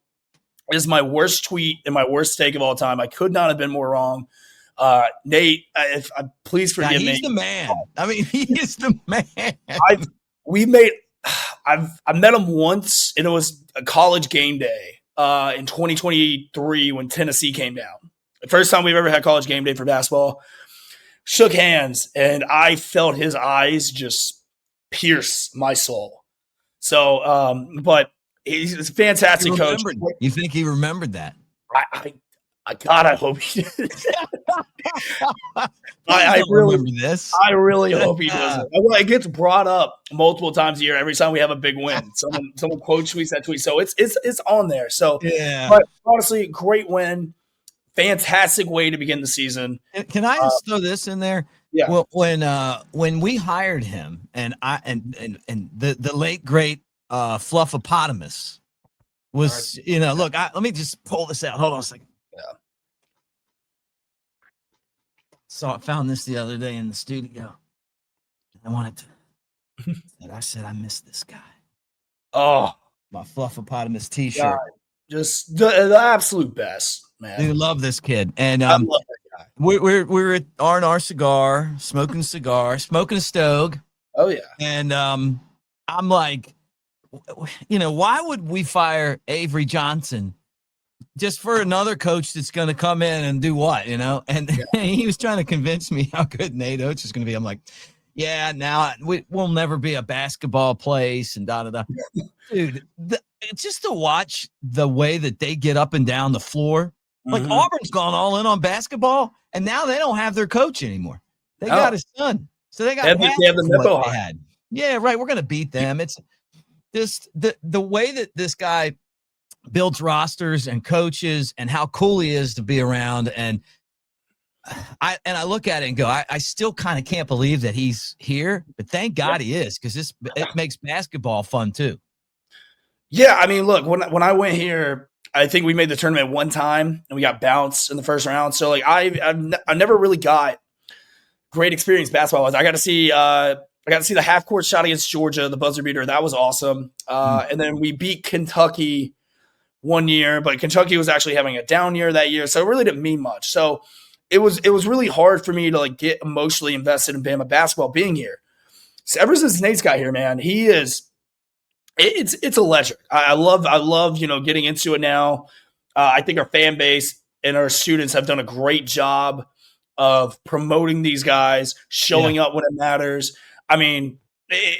It is my worst tweet and my worst take of all time. I could not have been more wrong. Nate, please forgive me. He's the man. I mean, he is the man. I met him once, and it was a college game day in 2023 when Tennessee came down. The first time we've ever had college game day for basketball. Shook hands, and I felt his eyes just pierce my soul. So, but he's a fantastic coach. You think he remembered that? God, I hope he did. I really hope he does. Well, it gets brought up multiple times a year. Every time we have a big win, someone quote tweets that tweet. So it's on there. So yeah. But honestly, great win. Fantastic way to begin the season. Can I just throw this in there? Yeah. Well, when we hired him, and the late great Fluffopotamus was, look, let me just pull this out. Hold on a second. Yeah. Found this the other day in the studio. I wanted to. And I said, I miss this guy. Oh, my Fluffopotamus T-shirt. God, just the absolute best. Man, I love this kid, and I love that guy. We're at R&R Cigar, smoking a Stogue. Oh yeah, and I'm like, why would we fire Avery Johnson just for another coach that's going to come in and do what, And he was trying to convince me how good Nate Oates is going to be. I'm like, yeah, now we'll never be a basketball place and da-da-da. Dude, it's just to watch the way that they get up and down the floor. Like Auburn's gone all in on basketball, and now they don't have their coach anymore. They got his son. So they got the they had. Yeah, right. We're going to beat them. It's just the way that this guy builds rosters and coaches and how cool he is to be around. And I look at it and go, I still kind of can't believe that he's here, but thank God he is, because it makes basketball fun too. Yeah, I mean, look, when I went here, I think we made the tournament one time and we got bounced in the first round. So like I never really got great experience basketball wise. I got to see the half court shot against Georgia, the buzzer beater. That was awesome. And then we beat Kentucky one year, but Kentucky was actually having a down year that year, so it really didn't mean much. So it was really hard for me to like get emotionally invested in Bama basketball being here. So ever since Nate's got here, man, he is. It's electric. I love getting into it now. I think our fan base and our students have done a great job of promoting these guys, showing up when it matters. I mean,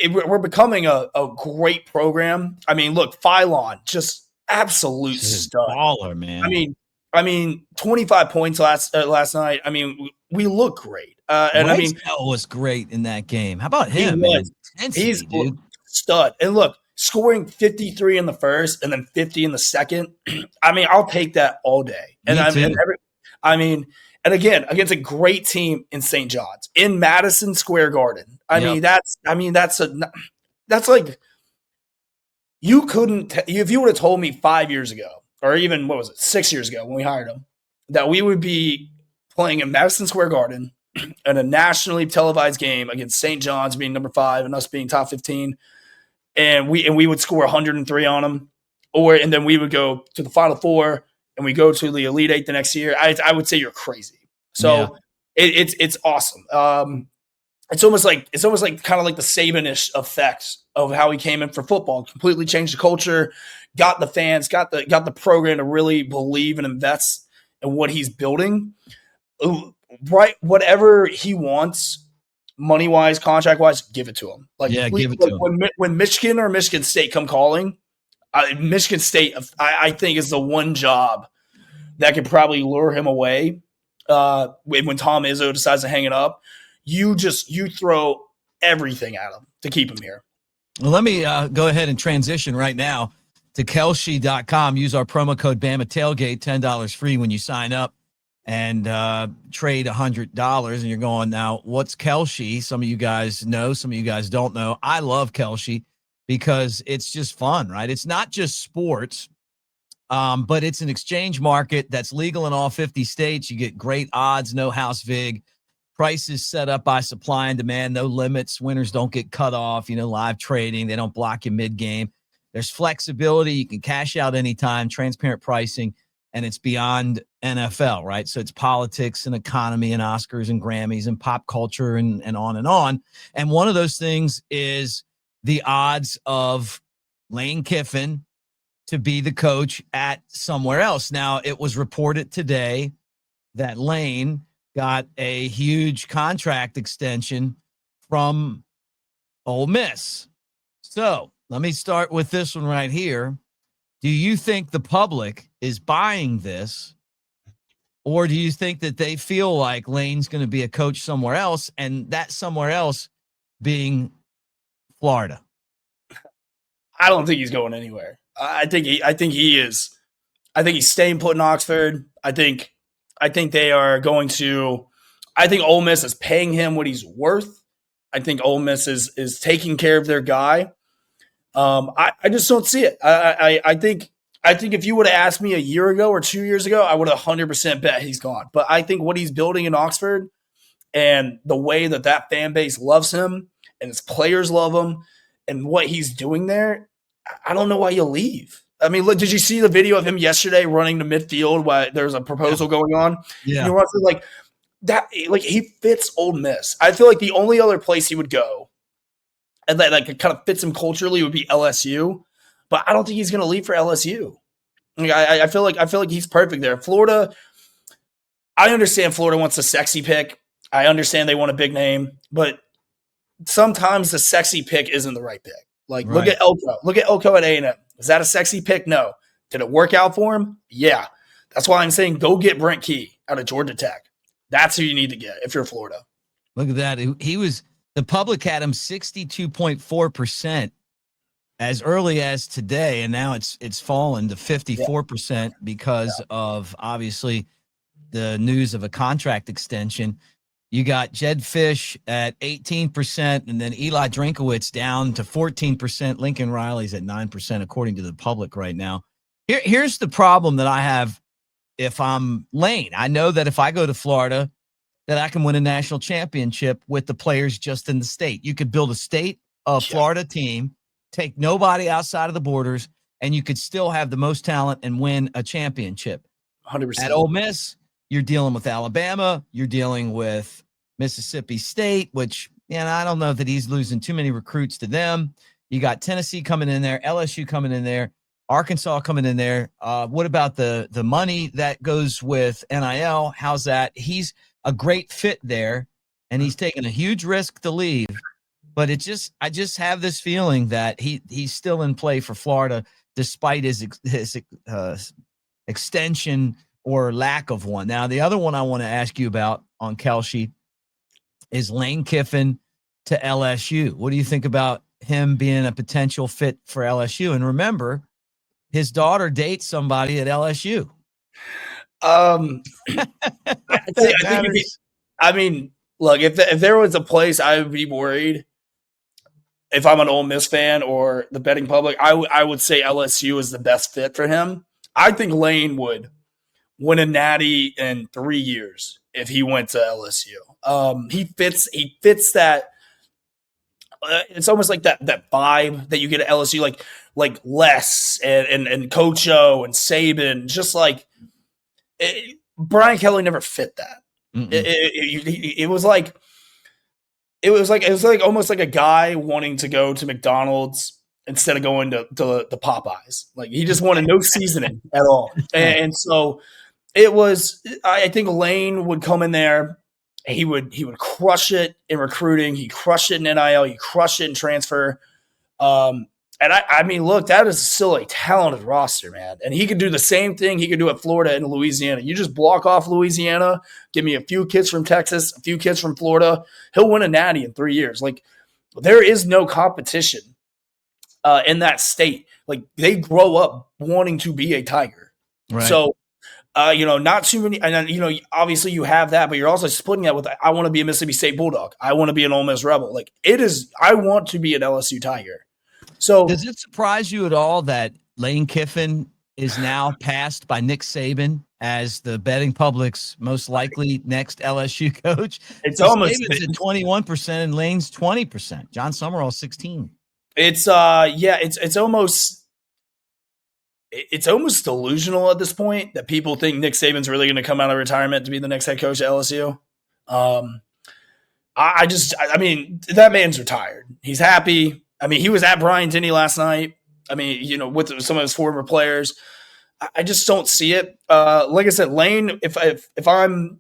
we're becoming a great program. I mean, look, Phylon, just absolute stud. Baller, man. I mean, 25 points last night. I mean, we look great. And I mean, was great in that game. How about him, man? He's dude. Stud. And look, scoring 53 in the first and then 50 in the second. I mean, I'll take that all day. And and again, against a great team in St. John's, in Madison Square Garden. That's like, you couldn't, if you would have told me 5 years ago, or even, 6 years ago when we hired him, that we would be playing in Madison Square Garden in a nationally televised game against St. John's being number 5 and us being top 15, and we would score 103 on them, and then we would go to the Final Four and we go to the Elite Eight the next year, I would say you're crazy. So it's awesome. It's almost like kind of like the Saban-ish effect of how he came in for football, completely changed the culture, got the fans, got the program to really believe and invest in what he's building. Right, whatever he wants, money wise, contract wise, give it to him. Like, yeah, please, give it to him. When Michigan or Michigan State come calling, Michigan State, I think, is the one job that could probably lure him away. When Tom Izzo decides to hang it up, you throw everything at him to keep him here. Well, let me go ahead and transition right now to Kalshi.com. Use our promo code BamaTailgate, $10 free when you sign up, and trade $100. And you're going, now, what's Kalshi? Some of you guys know, some of you guys don't know. I love Kalshi because it's just fun, right? It's not just sports, but it's an exchange market that's legal in all 50 states. You get great odds, no house vig. Prices set up by supply and demand, no limits. Winners don't get cut off, live trading. They don't block you mid-game. There's flexibility. You can cash out anytime, transparent pricing, and it's beyond NFL, right? So it's politics and economy and Oscars and Grammys and pop culture and on and on. And one of those things is the odds of Lane Kiffin to be the coach at somewhere else. Now, it was reported today that Lane got a huge contract extension from Ole Miss. So let me start with this one right here. Do you think the public is buying this, or do you think that they feel like Lane's going to be a coach somewhere else, and that somewhere else being Florida? I don't think he's going anywhere. I think he is. I think he's staying put in Oxford. I think they are going to. I think Ole Miss is paying him what he's worth. I think Ole Miss is taking care of their guy. I just don't see it. I think if you would have asked me a year ago or 2 years ago, I would have 100% bet he's gone. But I think what he's building in Oxford and the way that fan base loves him and his players love him and what he's doing there, I don't know why you leave. I mean, look, did you see the video of him yesterday running to midfield while there's a proposal going on? Yeah. Like that, like he fits Ole Miss. I feel like the only other place he would go and that like it kind of fits him culturally would be LSU, but I don't think he's going to leave for LSU. Like, I feel like he's perfect there. Florida, I understand Florida wants a sexy pick. I understand they want a big name, but sometimes the sexy pick isn't the right pick. Like, right. Look at Elko. Look at Elko at A&M. Is that a sexy pick? No. Did it work out for him? Yeah. That's why I'm saying go get Brent Key out of Georgia Tech. That's who you need to get if you're Florida. Look at that. The public had him 62.4% as early as today, and now it's fallen to 54% because of obviously the news of a contract extension. You got Jed Fish at 18%, and then Eli Drinkowitz down to 14%. Lincoln Riley's at 9%, according to the public right now. Here's the problem that I have if I'm Lane. I know that if I go to Florida, that I can win a national championship with the players just in the state. You could build a state of Florida team, take nobody outside of the borders, and you could still have the most talent and win a championship. 100%. At Ole Miss, you're dealing with Alabama. You're dealing with Mississippi State, which, I don't know that he's losing too many recruits to them. You got Tennessee coming in there, LSU coming in there, Arkansas coming in there. What about the money that goes with NIL? How's that? He's a great fit there, and he's taking a huge risk to leave. But I just have this feeling that he's still in play for Florida, despite his extension or lack of one. Now, the other one I want to ask you about on Kalshi is Lane Kiffin to LSU. What do you think about him being a potential fit for LSU? And remember, his daughter dates somebody at LSU. I mean, look, if there was a place I would be worried if I'm an Ole Miss fan or the betting public, I would say LSU is the best fit for him. I think Lane would win a natty in 3 years if he went to LSU. He fits that. It's almost like that vibe that you get at LSU, like Les and Coach O and Saban, just like Brian Kelly never fit that. It was like it was like almost like a guy wanting to go to McDonald's instead of going to the Popeyes. Like he just wanted no seasoning at all. And so it was, I think Lane would come in there. He would crush it in recruiting. He crushed it in NIL. He crushed it in transfer. And I mean, look, that is still a talented roster, man. And he could do the same thing he could do at Florida and Louisiana. You just block off Louisiana, give me a few kids from Texas, a few kids from Florida. He'll win a natty in 3 years. Like, there is no competition in that state. Like, they grow up wanting to be a Tiger. Right. So, not too many. And, obviously you have that, but you're also splitting that with, I want to be a Mississippi State Bulldog. I want to be an Ole Miss Rebel. Like, I want to be an LSU Tiger. So does it surprise you at all that Lane Kiffin is now passed by Nick Saban as the betting public's most likely next LSU coach? It's almost Saban's at 21% and Lane's 20%. John Summerall 16. It's almost delusional at this point that people think Nick Saban's really going to come out of retirement to be the next head coach at LSU. I mean, that man's retired. He's happy. I mean, he was at Bryant Denny last night. I mean, with some of his former players. I just don't see it. Like I said, Lane, if I'm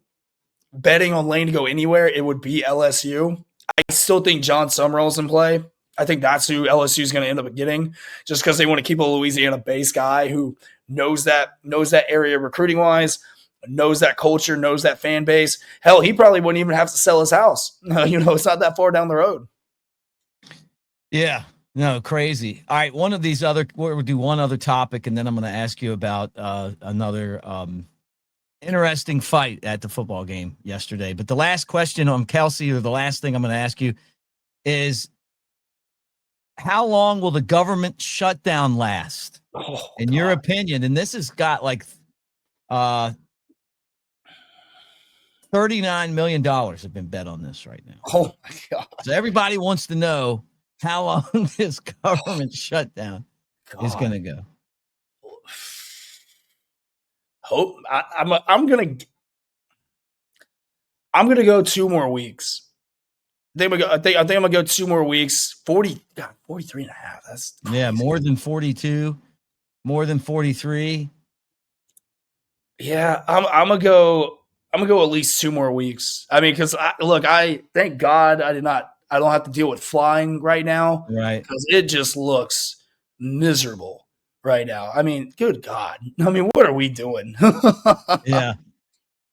betting on Lane to go anywhere, it would be LSU. I still think John Summerall's in play. I think that's who LSU is going to end up getting, just because they want to keep a Louisiana-based guy who knows that area recruiting-wise, knows that culture, knows that fan base. Hell, he probably wouldn't even have to sell his house. It's not that far down the road. Yeah, no, crazy. All right, we'll do one other topic, and then I'm going to ask you about another interesting fight at the football game yesterday. But the last question on Kalshi, or the last thing I'm going to ask you, is how long will the government shutdown last, in your opinion? And this has got like $39 million have been bet on this right now. Oh, my God. So everybody wants to know how long this government shutdown is going to go. Hope I'm going to go 2 more weeks. I think I'm going to go 2 more weeks. 43 and a half. That's crazy. Yeah, more than 42, more than 43. Yeah, I'm going to go at least 2 more weeks. I mean, because I thank God I don't have to deal with flying right now. Right. Because it just looks miserable right now. I mean, good God. I mean, what are we doing? Yeah.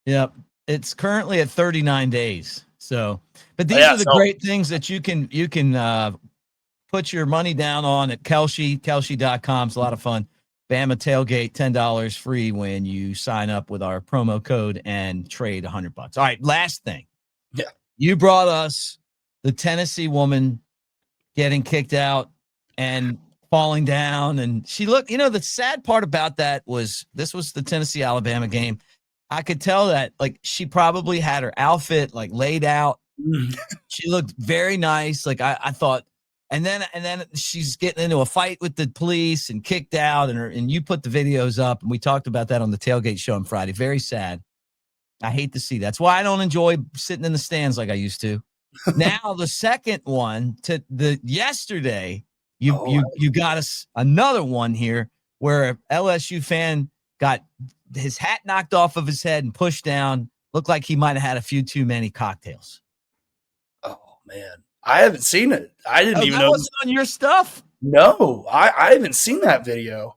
Yep. It's currently at 39 days. So, but these are the great things that you can put your money down on at Kalshi.com. It's a lot of fun. Bama Tailgate, $10 free when you sign up with our promo code and trade $100. All right. Last thing. Yeah. You brought us the Tennessee woman getting kicked out and falling down. And she looked, the sad part about that was this was the Tennessee-Alabama game. I could tell that like she probably had her outfit like laid out. She looked very nice. Like I thought, and then she's getting into a fight with the police and kicked out. And you put the videos up, and we talked about that on the Tailgate Show on Friday. Very sad. I hate to see that. That's why I don't enjoy sitting in the stands like I used to. Now the second one to the yesterday, you got us another one here where a LSU fan got his hat knocked off of his head and pushed down. Looked like he might have had a few too many cocktails. Oh man, I haven't seen it. I didn't even know. That wasn't on your stuff. No, I haven't seen that video.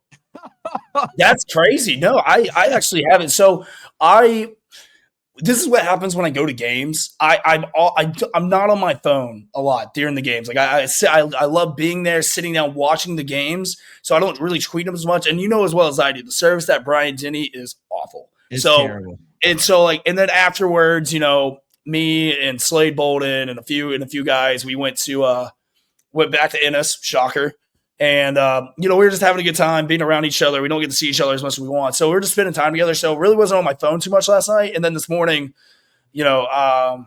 That's crazy. No, I actually haven't. So this is what happens when I go to games. I'm not on my phone a lot during the games. Like I love being there, sitting down, watching the games. So I don't really tweet them as much. And as well as I do, the service at Bryant Denny is awful. It's terrible. And so and then afterwards, me and Slade Bolden and a few guys, we went back to Ennis, shocker. And, we were just having a good time being around each other. We don't get to see each other as much as we want. So we were just spending time together. So really wasn't on my phone too much last night. And then this morning, I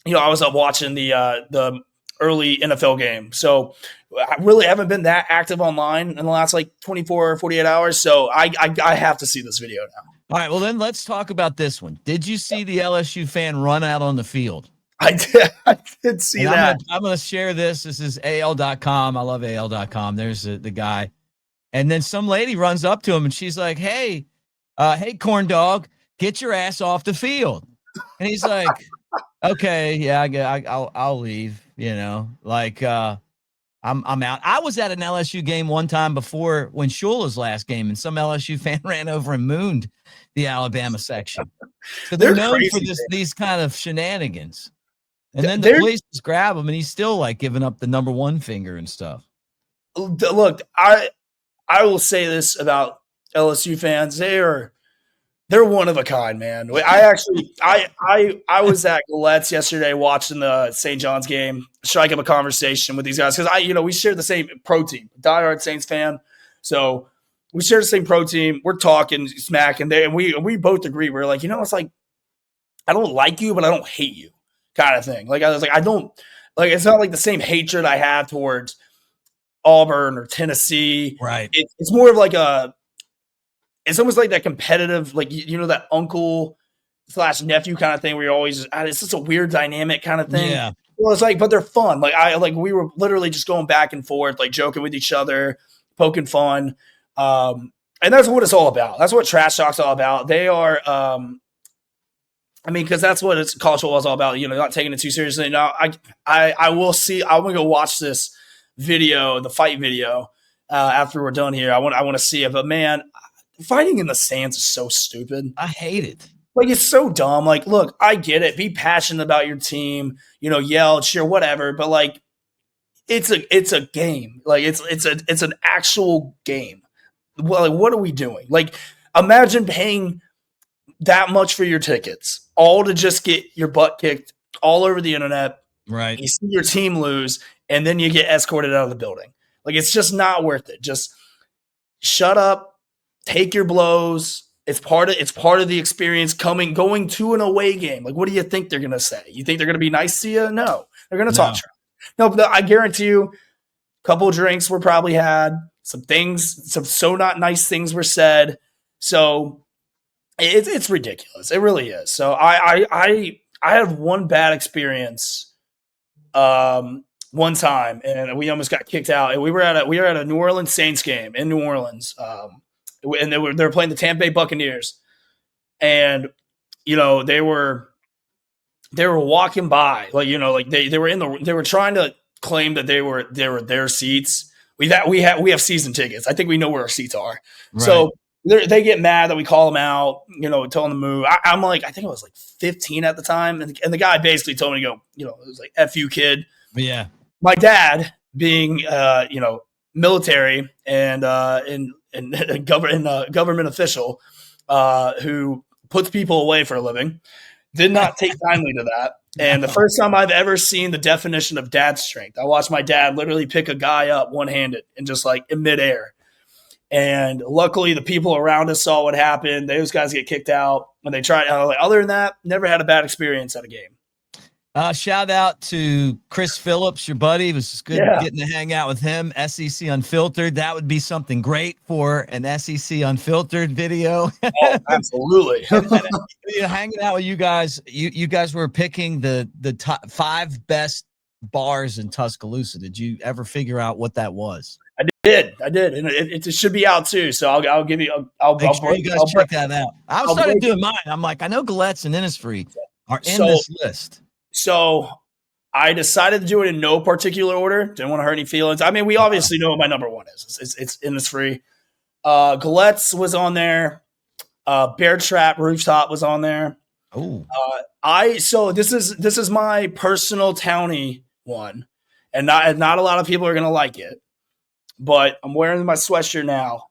was up watching the early NFL game. So I really haven't been that active online in the last 24 or 48 hours. So I have to see this video now. All right. Well, then let's talk about this one. Did you see the LSU fan run out on the field? I did see and that. I'm gonna share this. This is AL.com. I love AL.com. There's the guy. And then some lady runs up to him and she's like, hey, corn dog, get your ass off the field. And he's like, okay, yeah, I'll leave, like, I'm out. I was at an LSU game one time before when Shula's last game, and some LSU fan ran over and mooned the Alabama section. So they're known for these kind of shenanigans. And then the police just grab him, and he's still like giving up the number one finger and stuff. Look, I will say this about LSU fans: they're one of a kind, man. I was at Gillette's yesterday watching the St. John's game, strike up a conversation with these guys because we share the same pro team, diehard Saints fan. So we share the same pro team. We're talking smack, and we both agree. We're like, it's like I don't like you, but I don't hate you, kind of thing. Like I was like, I don't like. It's not like the same hatred I have towards Auburn or Tennessee. Right. It's more of like it's almost like that competitive, like, that uncle / nephew kind of thing where you're always, it's just a weird dynamic kind of thing. Yeah. Well, it's like, but they're fun. We were literally just going back and forth, like joking with each other, poking fun. And that's what it's all about. That's what Trash Talk's all about. They are, because that's what college football is all about, not taking it too seriously. Now, I will see, I'm going to go watch this video, the fight video, after we're done here. I want to see it, but man, fighting in the stands is so stupid. I hate it. Like, it's so dumb. Like, look, I get it. Be passionate about your team, yell, cheer, whatever. But like, it's a game. Like, it's an actual game. Well, like, what are we doing? Like, imagine paying that much for your tickets, all to just get your butt kicked all over the internet. Right. You see your team lose, and then you get escorted out of the building. Like, it's just not worth it. Just shut up. Take your blows. It's part of the experience going to an away game. Like, what do you think they're going to say? You think they're going to be nice to you? No. They're going to talk trash. No, but I guarantee you a couple of drinks were probably had. Some so not nice things were said. So it's ridiculous. It really is. So I had one bad experience one time, and we almost got kicked out. And we were at a New Orleans Saints game in New Orleans. And they were playing the Tampa Bay Buccaneers, and they were walking by, like they were trying to claim that they were their seats. We have season tickets. I think we know where our seats are. Right. So they get mad that we call them out, tell them to move. I'm like, I think I was like 15 at the time, and the guy basically told me to go. It was like "F you, kid." Yeah. My dad, being military and government official who puts people away for a living, did not take kindly to that. And the first time I've ever seen the definition of dad strength, I watched my dad literally pick a guy up one-handed and just like in midair. And luckily the people around us saw what happened. Those guys get kicked out when they tried. Other than that, never had a bad experience at a game. Shout out to Chris Phillips, your buddy. It was just good getting to hang out with him. SEC Unfiltered. That would be something great for an SEC Unfiltered video. Oh, absolutely. Hanging out with you guys. You guys were picking the top 5 best bars in Tuscaloosa. Did you ever figure out what that was? I did, and it should be out too. So I'll give you. I'll make sure you guys check that out. I started doing mine. I'm like, I know Gillette's and Innisfree are in this list. So I decided to do it in no particular order. Didn't want to hurt any feelings. I mean, we obviously know what my number one is. It's Innisfree. Gillette's was on there. Bear Trap Rooftop was on there. Oh. So this is my personal townie one, and not a lot of people are gonna like it, but I'm wearing my sweatshirt now.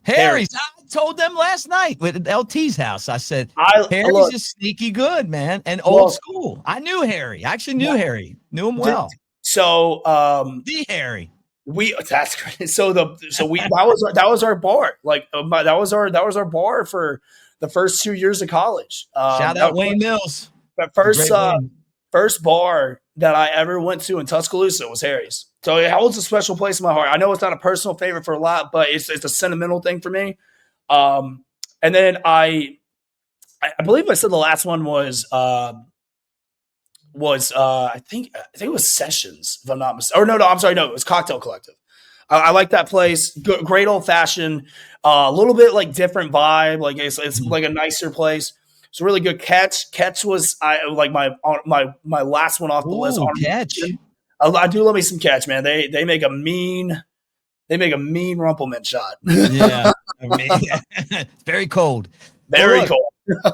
Harry's. I told them last night at LT's house. I said, Harry's is sneaky good, man, and old school. I knew Harry. I actually knew Harry. Knew him well. So the Harry. That's great. That was our bar. Like that was our bar for the first 2 years of college. Shout out Wayne Mills. That first bar that I ever went to in Tuscaloosa was Harry's. So it holds a special place in my heart. I know it's not a personal favorite for a lot, but it's a sentimental thing for me. And then I believe I said the last one was was I think it was Sessions, if I'm not mistaken. Or no, I'm sorry, no, it was Cocktail Collective. I like that place. Great old fashioned, a little bit like different vibe. Like it's like a nicer place. It's a really good catch. Catch was like my last one off the list. Catch. I do love me some Catch, man. They make a mean Rumpelman shot. Yeah, I mean, it's very cold. Very cold.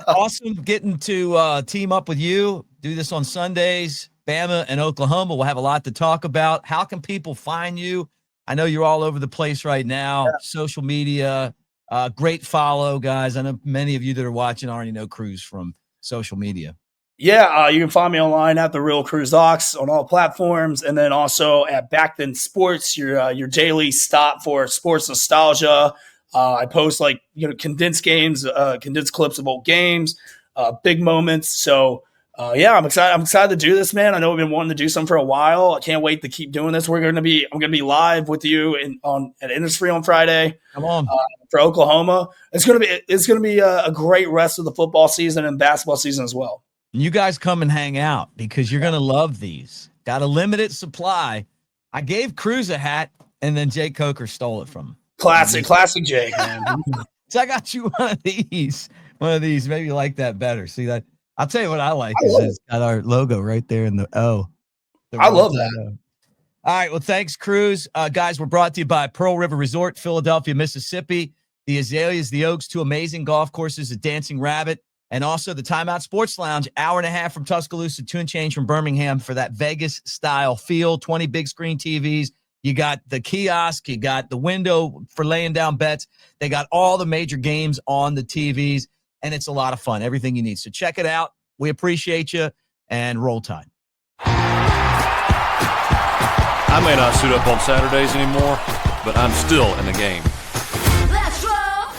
Awesome getting to team up with you. Do this on Sundays. Bama and Oklahoma. We'll have a lot to talk about. How can people find you? I know you're all over the place right now. Yeah. Social media. Great follow, guys. I know many of you that are watching already know Cruz from social media. Yeah, you can find me online at The Real Cruz Ox on all platforms, and then also at Back Then Sports, your daily stop for sports nostalgia. I post condensed games, condensed clips of old games, big moments. So I'm excited. I'm excited to do this, man. I know we've been wanting to do something for a while. I can't wait to keep doing this. I'm gonna be live with you at Innisfree on Friday. Come on. For Oklahoma. It's gonna be a great rest of the football season and basketball season as well. You guys come and hang out because you're going to love these. Got a limited supply. I gave Cruz a hat, and then Jake Coker stole it from him. Classic Jake, man. So I got you one of these. Maybe you like that better. See that? I'll tell you what I like. It's got our logo right there in the O. I love that. All right. Well, thanks, Cruz. Guys, we're brought to you by Pearl River Resort, Philadelphia, Mississippi. The Azaleas, the Oaks, 2 amazing golf courses, the Dancing Rabbit, and also the Timeout Sports Lounge, hour and a half from Tuscaloosa, 2 and change from Birmingham for that Vegas-style feel, 20 big screen TVs. You got the kiosk. You got the window for laying down bets. They got all the major games on the TVs, and it's a lot of fun, everything you need. So check it out. We appreciate you, and roll time. I may not suit up on Saturdays anymore, but I'm still in the game. Let's roll.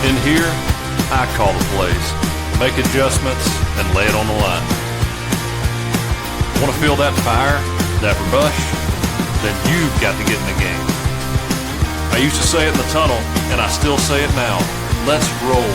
In here, I call the plays, make adjustments, and lay it on the line. Want to feel that fire, that rush? Then you've got to get in the game. I used to say it in the tunnel, and I still say it now. Let's roll.